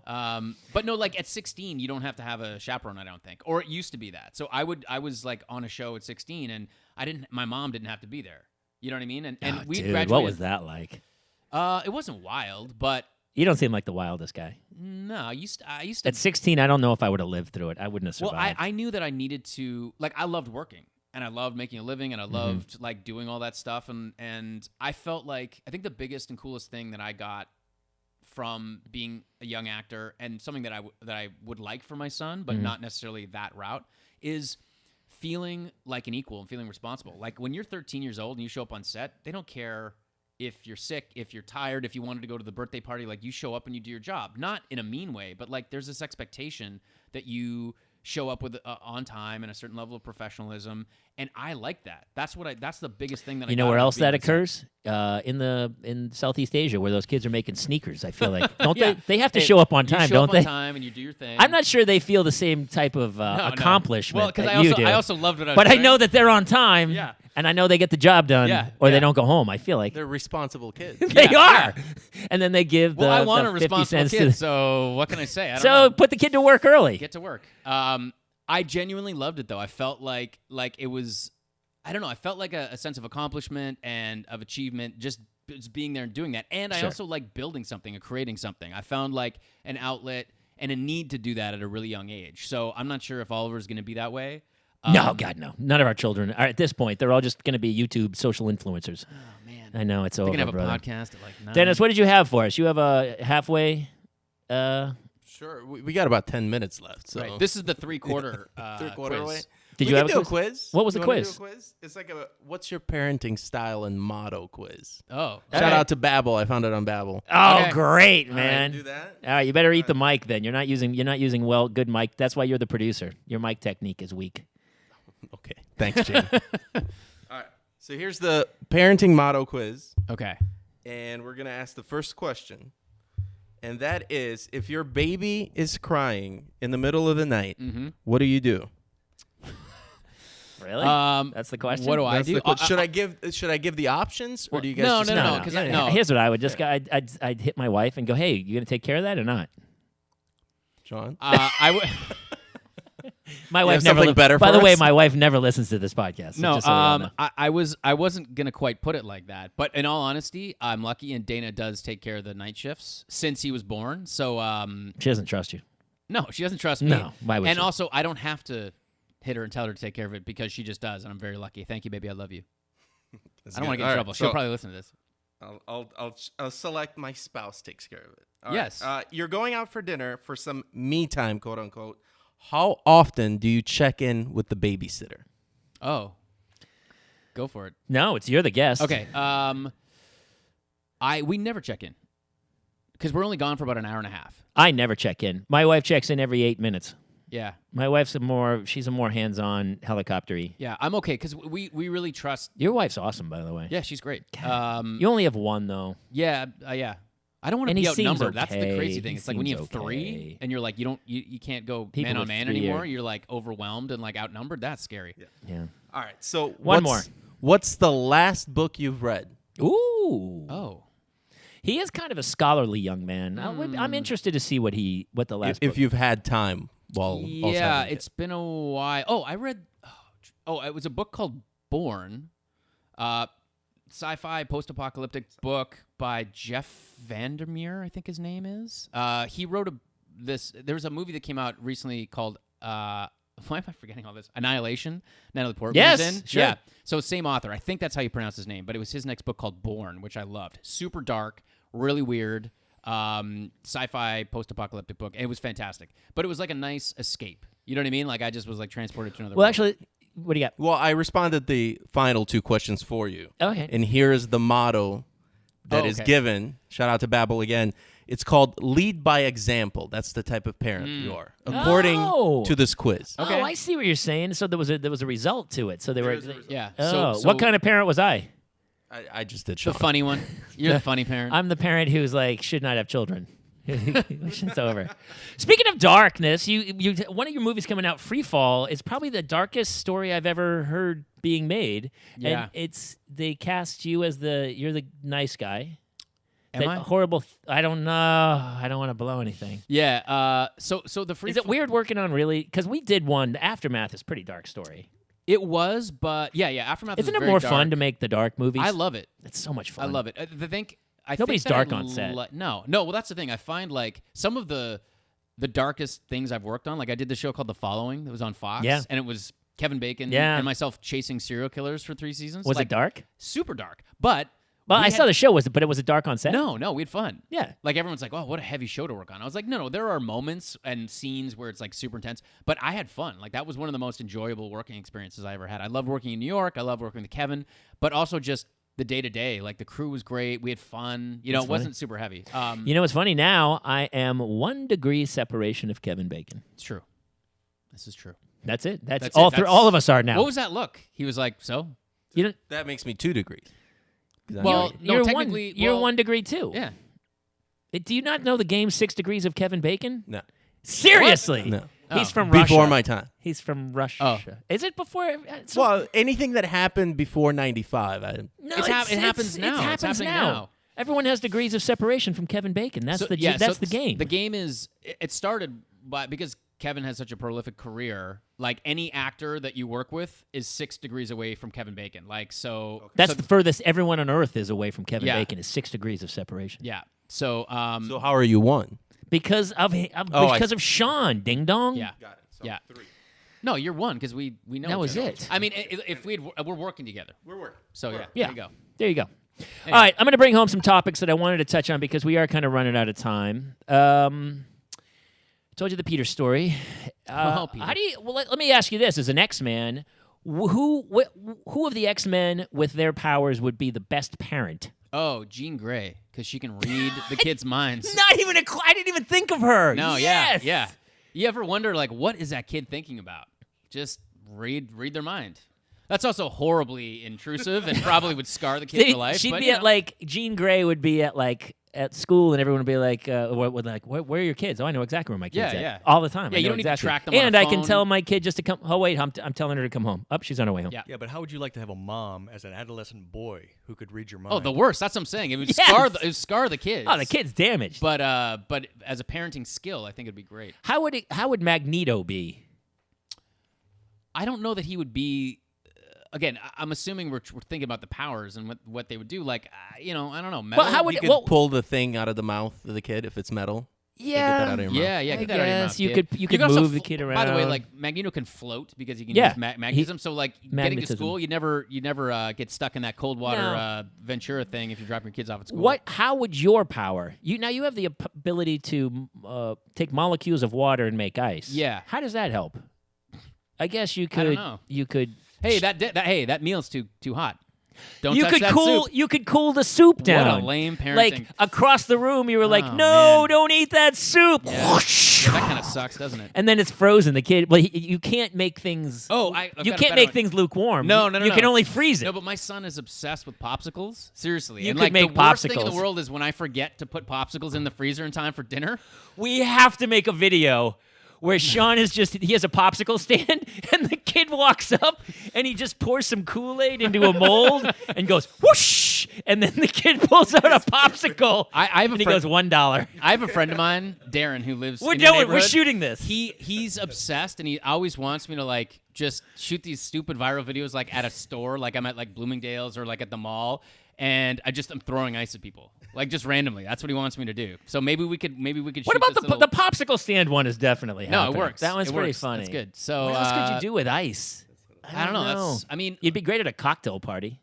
But no, like at 16, you don't have to have a chaperone, I don't think, or it used to be that. So I was like on a show at 16, and my mom didn't have to be there. You know what I mean? And we graduated. What was that like? It wasn't wild, but. You don't seem like the wildest guy. No, I used to. At 16, I don't know if I would have lived through it. I wouldn't have survived. Well, I knew that I needed to. Like, I loved working, and I loved making a living, and I loved like doing all that stuff, and I felt like I think the biggest and coolest thing that I got from being a young actor, and something that I would like for my son, but not necessarily that route, is feeling like an equal and feeling responsible. Like when you're 13 years old and you show up on set, they don't care if you're sick, if you're tired, if you wanted to go to the birthday party. Like, you show up and you do your job, not in a mean way, but like there's this expectation that you show up with on time and a certain level of professionalism, and I like that. That's the biggest thing that You know where else that occurs? In Southeast Asia, where those kids are making sneakers. I feel like don't they have to show up on time, you show don't up they? on time and you do your thing. I'm not sure they feel the same type of accomplishment. Well, because I I also loved what I was but doing. I know that they're on time. Yeah. And I know they get the job done, or they don't go home. I feel like They're responsible kids. they are. And then they give Well, I want the a 50 responsible cents kid, so what can I say? I don't So know. put the kid to work early. Get to work. I genuinely loved it, though. I felt like it was, I don't know, I felt like a sense of accomplishment and of achievement just being there and doing that. And I also like building something and creating something. I found like an outlet and a need to do that at a really young age. So I'm not sure if Oliver's going to be that way. No, God, no. None of our children are at this point. They're all just going to be YouTube social influencers. Oh, man. I know, it's over, They're going to have brother. a podcast at like 9. Dennis, what did you have for us? You have a halfway... Sure. We got about 10 minutes left. So Right. This is the three-quarter three-quarter quiz. away. Did We you can have do a quiz? What was the You wanna quiz? do a quiz? It's like a what's your parenting style and motto quiz. Oh. Shout out to Babbel. I found it on Babbel. Oh, Okay. great, All man. right, do that. All right, you better eat the mic then. You're not using good mic. That's why you're the producer. Your mic technique is weak. Okay. Thanks, Jim. All right. So here's the parenting motto quiz, Okay. and we're gonna ask the first question, and that is: if your baby is crying in the middle of the night, what do you do? Really? That's the question? What do I That's do? the que- should I give the options, or do you guys? no, just no, know? no, 'cause I- no. Here's what I would just go. I'd hit my wife and go, "Hey, you gonna take care of that or not?" John. I would. My You wife have never. something better By for the way, us? my wife never listens to this podcast. So No, just so we all know. I wasn't gonna quite put it like that, but in all honesty, I'm lucky, and Dana does take care of the night shifts since he was born. So, She doesn't trust you. no, she doesn't trust me. No, why would And she? also, I don't have to hit her and tell her to take care of it because she just does, and I'm very lucky. Thank you, baby. I love you. I don't want to get in trouble. She'll probably listen to this. I'll select my spouse takes care of it. All Yes. right. You're going out for dinner for some me time, quote unquote. How often do you check in with the babysitter? Oh, go for it. No, you're the guest. Okay. We never check in because we're only gone for about an hour and a half. I never check in. My wife checks in every 8 minutes. Yeah. My wife's she's a more hands-on helicopter-y. Yeah, I'm okay because we really trust. Your wife's awesome, by the way. Yeah, she's great. You only have one, though. Yeah. I don't want to And be he seems outnumbered. That's the okay. crazy thing. He It's like when you have seems three okay. and you're like you can't go People man on with man 3 anymore. are- You're like overwhelmed and like outnumbered. That's scary. Yeah. All right. So One more. What's the last book you've read? Ooh. Oh. He is kind of a scholarly young man. I'm interested to see what the last If book. you've had time while Yeah, having it's been a while. Oh, I read. Oh, it was a book called Born, sci-fi post-apocalyptic book by Jeff Vandermeer, I think his name is. He wrote this. There was a movie that came out recently called. Why am I forgetting all this? Annihilation. Natalie Portman Yes, was in. sure. Yeah. So same author. I think that's how you pronounce his name. But it was his next book called Born, which I loved. Super dark, really weird. Sci-fi post-apocalyptic book. It was fantastic, but it was like a nice escape. You know what I mean? Like I just was like transported to another. Well, world. actually, what do you got? Well, I responded the final 2 questions for you. Okay. And here is the motto that is okay. given. Shout out to Babbel again. It's called lead by example. That's the type of parent you are, according Oh. to this quiz. Okay. Oh, I see what you're saying. So there was a result to it. So they were. is a result. Yeah. Oh, So what kind of parent was I? I just did The Shawn. funny one. You're the funny parent. I'm the parent who's like should not have children. It's over. Speaking of darkness, you one of your movies coming out, Free Fall, is probably the darkest story I've ever heard being made. Yeah. And they cast you as you're the nice guy. Am That I? horrible? I don't know. I don't want to blow anything. Yeah. So the free. Is it weird working on really? Because we did one. The Aftermath is a pretty dark story. It was, but yeah. Aftermath. Isn't was it very more dark. fun to make the dark movies? I love it. It's so much fun. I love it. Nobody's that dark on set. No. Well, that's the thing. I find like some of the darkest things I've worked on. Like I did this show called The Following that was on Fox. Yeah. And it was Kevin Bacon Yeah. and myself chasing serial killers for 3 seasons. Was like, it dark? Super dark. But Well, I saw the show, but it was a dark on set? No, we had fun. Yeah. Like, everyone's like, oh, what a heavy show to work on. I was like, no, there are moments and scenes where it's, like, super intense. But I had fun. Like, that was one of the most enjoyable working experiences I ever had. I loved working in New York. I loved working with Kevin. But also just the day-to-day. Like, the crew was great. We had fun. You know, it wasn't super heavy. You know what's funny? Now I am 1 degree separation of Kevin Bacon. It's true. This is true. That's it. That's all. All of us are now. What was that look? He was like, so? You don't, That makes me 2 degrees. Well, you're technically, you're 1 degree too. Yeah. Do you not know the game 6 Degrees of Kevin Bacon? No. Seriously? No. He's from Russia. Before my time. He's from Russia. Oh. Is it before? Well, anything that happened before 95. No, it happens now. It happens It's happening now. now. Everyone has degrees of separation from Kevin Bacon. That's the game. The game is it started because Kevin has such a prolific career. Like, any actor that you work with is 6 degrees away from Kevin Bacon. Like, so that's the furthest everyone on Earth is away from Kevin Yeah. Bacon is 6 degrees of separation. Yeah. So So how are you 1? Because of Shawn. Ding dong. yeah. Got it. So Yeah. 3. No, you're 1 because we know. That each was other. it. I mean, if we're working together. We're working. So yeah. Yeah. There you go. There you go. All right, I'm going to bring home some topics that I wanted to touch on because we are kind of running out of time. Told you the Peter story. Peter. How do you? Well, let me ask you this: as an X-Man, who of the X-Men with their powers would be the best parent? Oh, Jean Grey, because she can read the kids' minds. Not even I didn't even think of her. No, yes. yeah. You ever wonder, like, what is that kid thinking about? Just read their mind. That's also horribly intrusive and probably would scar the kid for life. She'd but, be at like Jean Grey would be at school, and everyone would be like, where are your kids? Oh, I know exactly where my kids Yeah, at. yeah. All the time. Yeah, I you know don't need to exactly. track them on a And I can phone. tell my kid just to come. Oh wait, I'm telling her to come home. Up, she's on her way home. Yeah. Yeah, but how would you like to have a mom as an adolescent boy who could read your mind? Oh, the worst. That's what I'm saying. It would Yes. scar the kids. Oh, the kid's damaged. But as a parenting skill, I think it'd be great. How would Magneto be? I don't know that he would be. Again, I'm assuming we're thinking about the powers and what they would do. Like, I don't know. Metal? Well, how would You could pull the thing out of the mouth of the kid if it's metal. Get that out of your mouth. Yeah, I get that out of your guess mouth, you kid. could you could also move the kid around. By the way, like, Magneto can float because he can Yeah. use magnetism. So, like, getting to Magnetism. school, you never get stuck in that cold water No. Ventura thing if you're dropping your kids off at school. How would your power? You have the ability to take molecules of water and make ice. Yeah. How does that help? I guess you could. I don't know. You could. Hey, that meal's too hot. Don't You touch could that cool. soup. You could cool the soup down. What a lame parenting. Like across the room, you were like, Oh, "No, man. don't eat that soup." Yeah. Yeah, that kind of sucks, doesn't it? And then it's frozen. The kid. Well, you can't make things. Oh, you can't make things lukewarm. No. You can only freeze it. No, but my son is obsessed with popsicles. Seriously. You and could like make the worst thing in popsicles. the world is when I forget to put popsicles in the freezer in time for dinner. We have to make a video where Shawn he has a popsicle stand, and the kid walks up, and he just pours some Kool-Aid into a mold, and goes, whoosh, and then the kid pulls out a popsicle, I have a and he friend- goes, $1. I have a friend of mine, Darren, who lives We're in the doing. We're neighborhood. shooting this. He's obsessed, and he always wants me to, like, just shoot these stupid viral videos, like, at a store, like I'm at, like, Bloomingdale's or, like, at the mall, and I'm throwing ice at people, like, just randomly. That's what he wants me to do. So maybe we could What shoot about this the popsicle stand one? Is definitely No, it happening. works. That one's It pretty works. funny. That's good. So what else could you do with ice? I don't know. You'd be great at a cocktail party.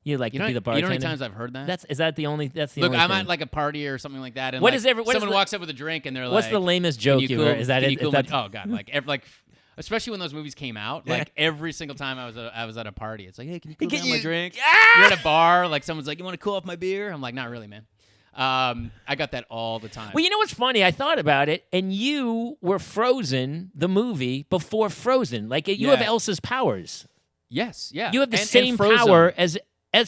You'd like you to know, be the bartender. you know how many times I've heard that? Is that the only? That's the Look, only I'm thing. at like a party or something like that, and What like, is what is someone the- walks up with a drink, and they're like, What's the lamest joke "Can you cool- heard? Is that can it? you cool Is my-" that- Oh god, like especially when those movies came out, like every single time I was at a party, it's like, hey, can you cool down my drink? You're at a bar, like someone's like, you want to cool off my beer? I'm like, not really, man. I got that all the time. Well, you know what's funny? I thought about it, and you were Frozen, the movie, before Frozen. Like, you have Yeah. Elsa's powers. Yes, yeah. You have the And same Frozone. power as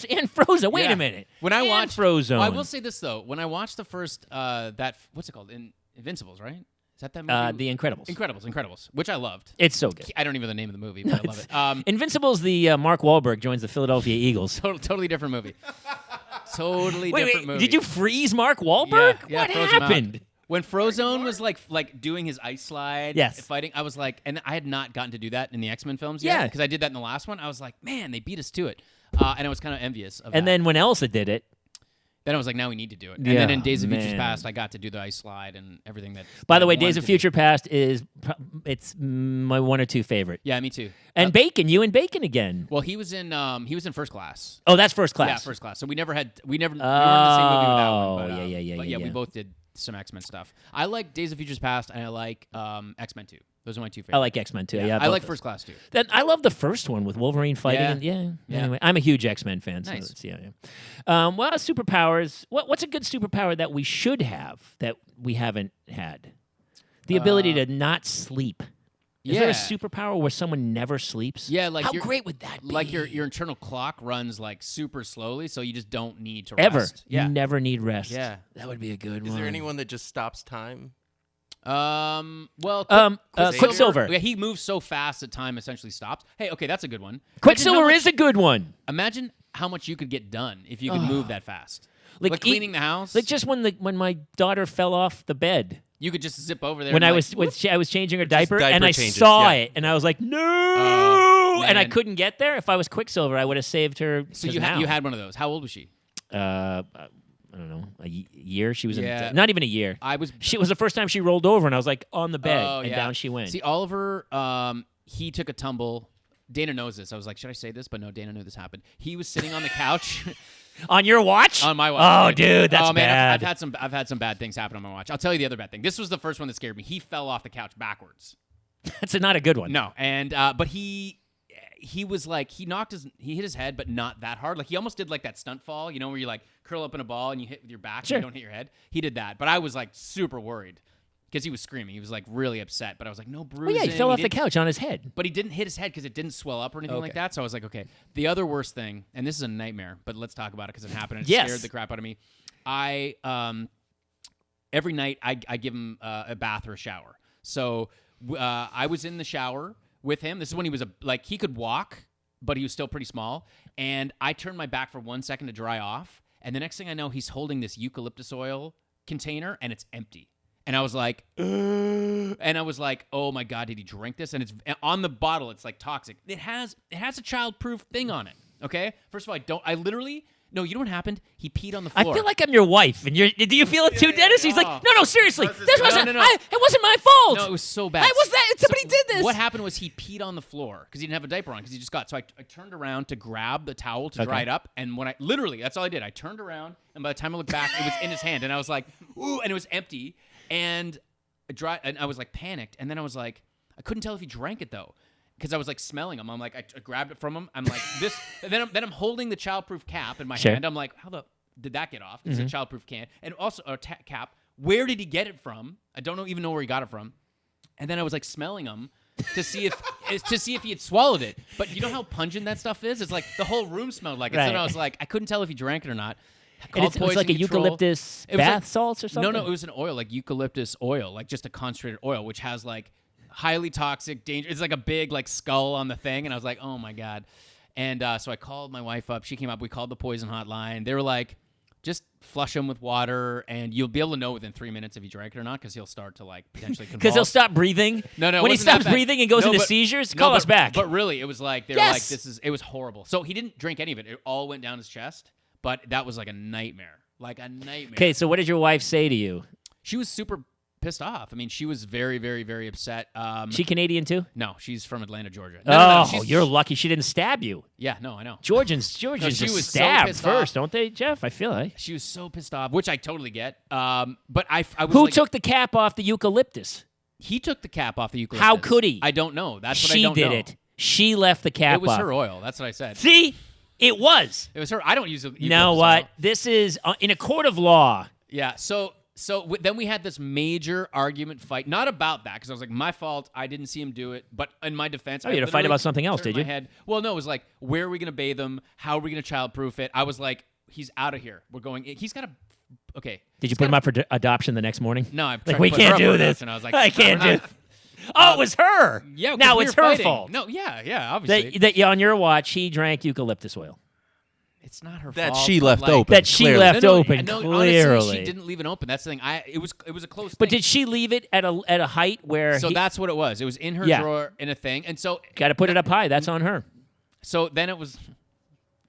in Frozen. Wait Yeah. a minute. When I And watched Frozone. Well, I will say this though. When I watched the first what's it called? Invincibles, right? Is that movie? The Incredibles. Incredibles, which I loved. It's so good. I don't even know the name of the movie, but I love it. Invincible's the Mark Wahlberg joins the Philadelphia Eagles. Totally different movie. Totally different movie. Did you freeze Mark Wahlberg? Yeah, What froze him out. happened? When Frozone was like doing his ice slide, Yes. fighting, I was like, and I had not gotten to do that in the X-Men films Yeah. yet, because I did that in the last one. I was like, man, they beat us to it, and I was kind of envious of And that. then when Elsa did it, Then I was like, now we need to do it. And Yeah, then in Days of Futures man. Past, I got to do the ice slide and everything that. by the I way, wanted Days of to do. Future Past is it's my one or two favorite. Yeah, me too. And Bacon, you and Bacon again. Well, he was in first class. Oh, that's first class. Yeah, first class. So we never we weren't in the same movie with that one. But, yeah. we both did some X-Men stuff. I like Days of Futures Past, and I like X-Men 2. Those are my two favorites. I like X-Men too. Yeah, I like First Class too. Then I love the first one with Wolverine fighting. Yeah. Anyway, I'm a huge X-Men fan. So Nice. Well, superpowers. What's a good superpower that we should have that we haven't had? The ability to not sleep. Is there a superpower where someone never sleeps? Yeah, like how great would that be? Like your internal clock runs like super slowly, so you just don't need to Ever. rest. Yeah. You never need rest. Yeah. That would be a good one. Is there anyone that just stops time? Well, Quicksilver. Yeah, he moves so fast that time essentially stops. Hey, okay, that's a good one. Quicksilver is a good one. Imagine how much you could get done if you could move that fast. Like cleaning the house. Like just when my daughter fell off the bed. You could just zip over there. When and I was changing her diaper and I changes, saw yeah. it and I was like, no, and I man. couldn't get there. If I was Quicksilver, I would have saved her. So you had one of those. How old was she? I don't know, a year. She was Yeah. not even a year. She was the first time she rolled over and I was like on the bed and down she went. See, Oliver, he took a tumble. Dana knows this. I was like, should I say this? But no, Dana knew this happened. He was sitting on the couch. On your watch? On my watch. Oh, dude, that's man, bad. I've had some bad things happen on my watch. I'll tell you the other bad thing. This was the first one that scared me. He fell off the couch backwards. That's not a good one. No, and but he was like he hit his head, but not that hard. Like he almost did like that stunt fall, where you like curl up in a ball and you hit with your back Sure. and you don't hit your head. He did that, but I was like super worried because he was screaming. He was like really upset, but I was like, no bruising. Well, yeah, he fell off the couch on his head. But he didn't hit his head because it didn't swell up or anything like that. So I was like, okay. The other worst thing, and this is a nightmare, but let's talk about it because it happened and it scared the crap out of me. Every night I give him a bath or a shower. So I was in the shower with him. This is when he was he could walk, but he was still pretty small. And I turned my back for 1 second to dry off. And the next thing I know, he's holding this eucalyptus oil container and it's empty. And I was like, oh my God, did he drink this? And it's on the bottle. It's like toxic. It has a childproof thing on it. Okay. First of all, no, you know what happened? He peed on the floor. I feel like I'm your wife, and do you feel it too, Dennis? He's like, no, seriously, this wasn't. No. It wasn't my fault. No, it was so bad. Somebody did this. What happened was he peed on the floor because he didn't have a diaper on because he just got. So I turned around to grab the towel to dry it up, and when that's all I did. I turned around, and by the time I looked back, it was in his hand, and I was like, ooh, and it was empty, and I was like panicked, and then I was like, I couldn't tell if he drank it though. Because I was like smelling him. I'm like, I grabbed it from him. I'm like, this. And then I'm holding the childproof cap in my hand. I'm like, how did that get off? It's a childproof can. And also a cap. Where did he get it from? I don't even know where he got it from. And then I was like smelling him to see if he had swallowed it. But you know how pungent that stuff is? It's like the whole room smelled like it. Right. So I was like, I couldn't tell if he drank it or not. And it was like a eucalyptus bath salts or something? No, it was an oil, like eucalyptus oil, like just a concentrated oil, which has like highly toxic, dangerous. It's like a big like skull on the thing, and I was like, oh my God. And so I called my wife up. She came up. We called the poison hotline. They were like, just flush him with water, and you'll be able to know within 3 minutes if he drank it or not, because he'll start to like potentially convulse. Because he'll stop breathing. No. When he stops breathing and goes into seizures, call us back. But really, it was like they were like, it was horrible. So he didn't drink any of it. It all went down his chest. But that was like a nightmare. Okay, so what did your wife say to you? She was super pissed off. I mean, she was very, very, very upset. She Canadian too? No, she's from Atlanta, Georgia. No, you're lucky she didn't stab you. Yeah, no, I know. Georgians she just was stab so first, off. Don't they, Jeff? I feel like. She was so pissed off, which I totally get. But I was Who like, took the cap off the eucalyptus? He took the cap off the eucalyptus. How could he? I don't know. That's what She I don't know. did it. She left the cap off. It was her oil. That's what I said. See? It was. It was her. I don't use eucalyptus You know what? oil. This is in a court of law. Yeah. So then we had this major argument fight, not about that, because I was like, my fault. I didn't see him do it. But in my defense, you had to fight about something else, did you? Well, no, it was like, where are we going to bathe him? How are we going to childproof it? I was like, he's out of here. We're going. He's got to. Okay. Did you put him up for adoption the next morning? No, I'm like, we can't do this. And I was like, I can't do. Oh, it was her. Yeah. Now it's her fault. No. Yeah. Obviously. That on your watch, he drank eucalyptus oil. It's not her that fault. She left open. That she clearly. left open. No, clearly, honestly, she didn't leave it open. That's the thing. It was a close. But thing. did she leave it at a height where? So that's what it was. It was in her drawer in a thing, and so got to put it up high. That's on her. So then it was.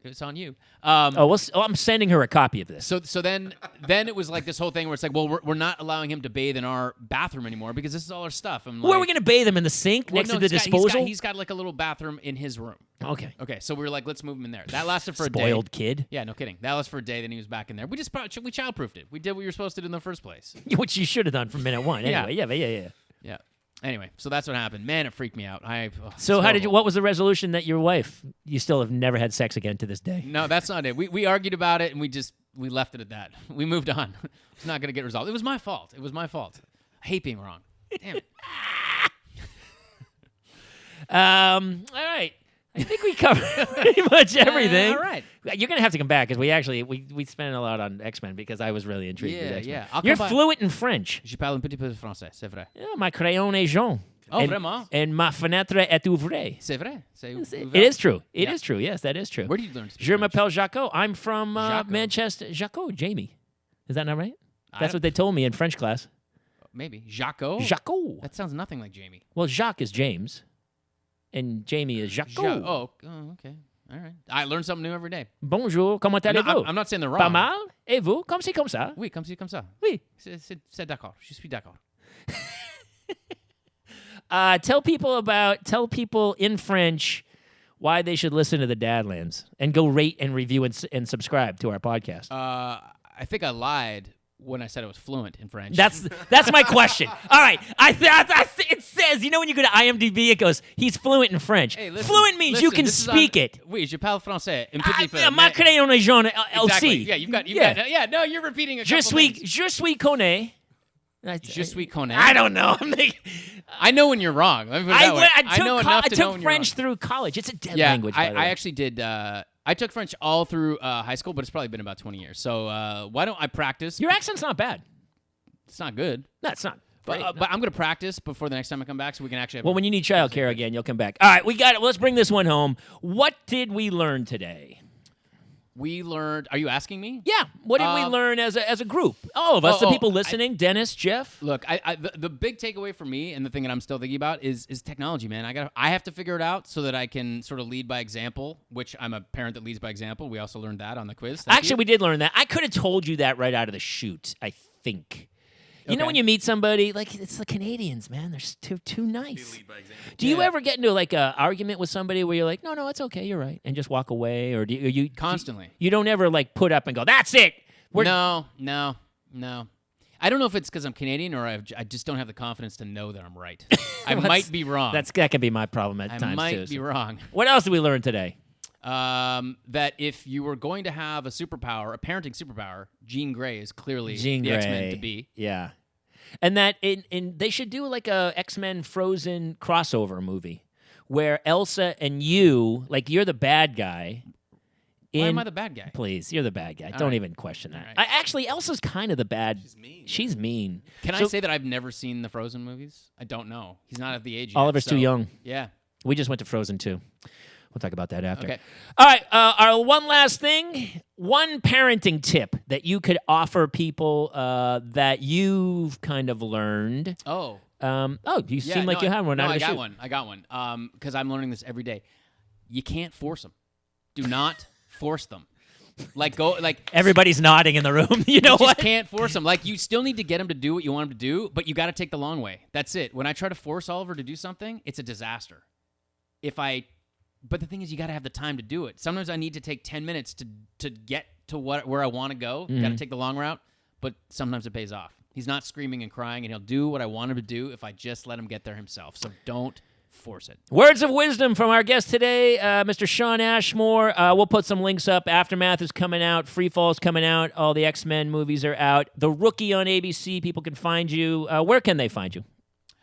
It's on you. I'm sending her a copy of this. So then it was like this whole thing where it's like, well, we're not allowing him to bathe in our bathroom anymore because this is all our stuff. I'm Where are like, we going to bathe him, in the sink next to the disposal? He's got like a little bathroom in his room. Okay. Okay, so we were like, let's move him in there. That lasted for a day. Spoiled kid. Yeah, no kidding. That lasted for a day. Then he was back in there. We childproofed it. We did what you were supposed to do in the first place. Which you should have done from minute one. Anyway, yeah. Yeah. Anyway, so that's what happened. Man, it freaked me out. So what was the resolution that your wife, you still have never had sex again to this day? No, that's not it. We argued about it, and we left it at that. We moved on. It's not going to get resolved. It was my fault. I hate being wrong. Damn it. All right. I think we covered pretty much everything. All right. You're going to have to come back because we spent a lot on X-Men because I was really intrigued with X-Men. Yeah. You're fluent in French. Je parle un petit peu français, c'est vrai. Yeah, ma crayon est jaune. Oh, vraiment? And ma fenêtre est ouverte. C'est vrai. It is true. It is true. Yes, that is true. Where did you learn to speak Je French? m'appelle Jaco. I'm from Jaco. Manchester. Jaco, Jamie. Is that not right? That's what they told me in French class. Maybe. Jaco? Jaco. That sounds nothing like Jamie. Well, Jacques is James. And Jamie is Jaco. Okay. All right. I learn something new every day. Bonjour, comment allez-vous? I'm not saying they're wrong. Pas mal? Et vous? Comme ci, comme ça? Oui, comme ci, comme ça. Oui. C'est d'accord. Je suis d'accord. Tell people in French why they should listen to the Dadlands and go rate and review and subscribe to our podcast. I think I lied when I said I was fluent in French. That's my question. All right, it says, when you go to IMDb, it goes, he's fluent in French. Hey, listen, fluent means you can speak it. Oui, je parle français. Un petit peu. Ma crayon est jaune Exactly. aussi. Yeah, you've got. No, you're repeating a couple things. Je suis connais. Je suis connais. I don't know. I know when you're wrong. Let me put it that way. I know enough to know took when French you're wrong. through college. It's a dead Yeah, language. By the way. I actually did. I took French all through high school, but it's probably been about 20 years. So why don't I practice? Your accent's not bad. It's not good. No, it's not. But Great. but I'm going to practice before the next time I come back so we can actually have Well, when you need childcare again, you'll come back. All right, we got it. Let's bring this one home. What did we learn today? We learned. Are you asking me? Yeah. What did we learn as a group? All of us, the people listening, Dennis, Jeff. Look, the big takeaway for me and the thing that I'm still thinking about is technology, man. I have to figure it out so that I can sort of lead by example, which I'm a parent that leads by example. We also learned that on the quiz. Actually, we did learn that. I could have told you that right out of the chute, I think. You know when you meet somebody, like, it's the Canadians, man. They're too nice. Do you ever get into like an argument with somebody where you're like, no, it's okay, you're right, and just walk away, or do you constantly? You don't ever like put up and go, that's it. No. I don't know if it's because I'm Canadian or I just don't have the confidence to know that I'm right. I might be wrong. That can be my problem at times too. I might be wrong. What else did we learn today? That if you were going to have a superpower, a parenting superpower, Jean Grey is clearly the X-Men to be. Yeah. And that they should do like a X-Men Frozen crossover movie where Elsa and you're the bad guy. Why am I the bad guy? Please, you're the bad guy. Don't even question that. Right. Actually, Elsa's kind of the bad. She's mean. Can I say that I've never seen the Frozen movies? I don't know. He's not at the age yet. Oliver's too young. Yeah. We just went to Frozen 2. We'll talk about that after. Okay. All right. Our one last thing. One parenting tip that you could offer people that you've kind of learned. You seem like you have one. I got one. Because I'm learning this every day. You can't force them. Do not force them. Everybody's nodding in the room. You know what? You what? just can't force them. Like, you still need to get them to do what you want them to do, but you got to take the long way. That's it. When I try to force Oliver to do something, it's a disaster. But the thing is, you got to have the time to do it. Sometimes I need to take 10 minutes to get to where I want to go. Got to take the long route, but sometimes it pays off. He's not screaming and crying, and he'll do what I want him to do if I just let him get there himself. So don't force it. Words of wisdom from our guest today, Mr. Shawn Ashmore. We'll put some links up. Aftermath is coming out. Freefall is coming out. All the X-Men movies are out. The Rookie on ABC. People can find you. Where can they find you?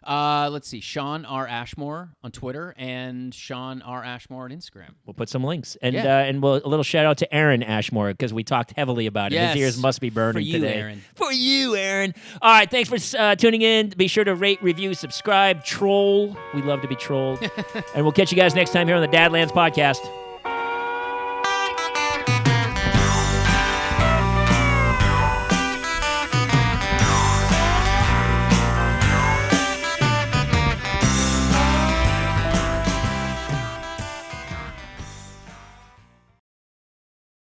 Let's see. Shawn R. Ashmore on Twitter and Shawn R. Ashmore on Instagram. We'll put some links. And a little shout out to Aaron Ashmore because we talked heavily about it. Yes. His ears must be burning today. Aaron. For you, Aaron. All right. Thanks for tuning in. Be sure to rate, review, subscribe, troll. We love to be trolled. And we'll catch you guys next time here on the Dadlands podcast.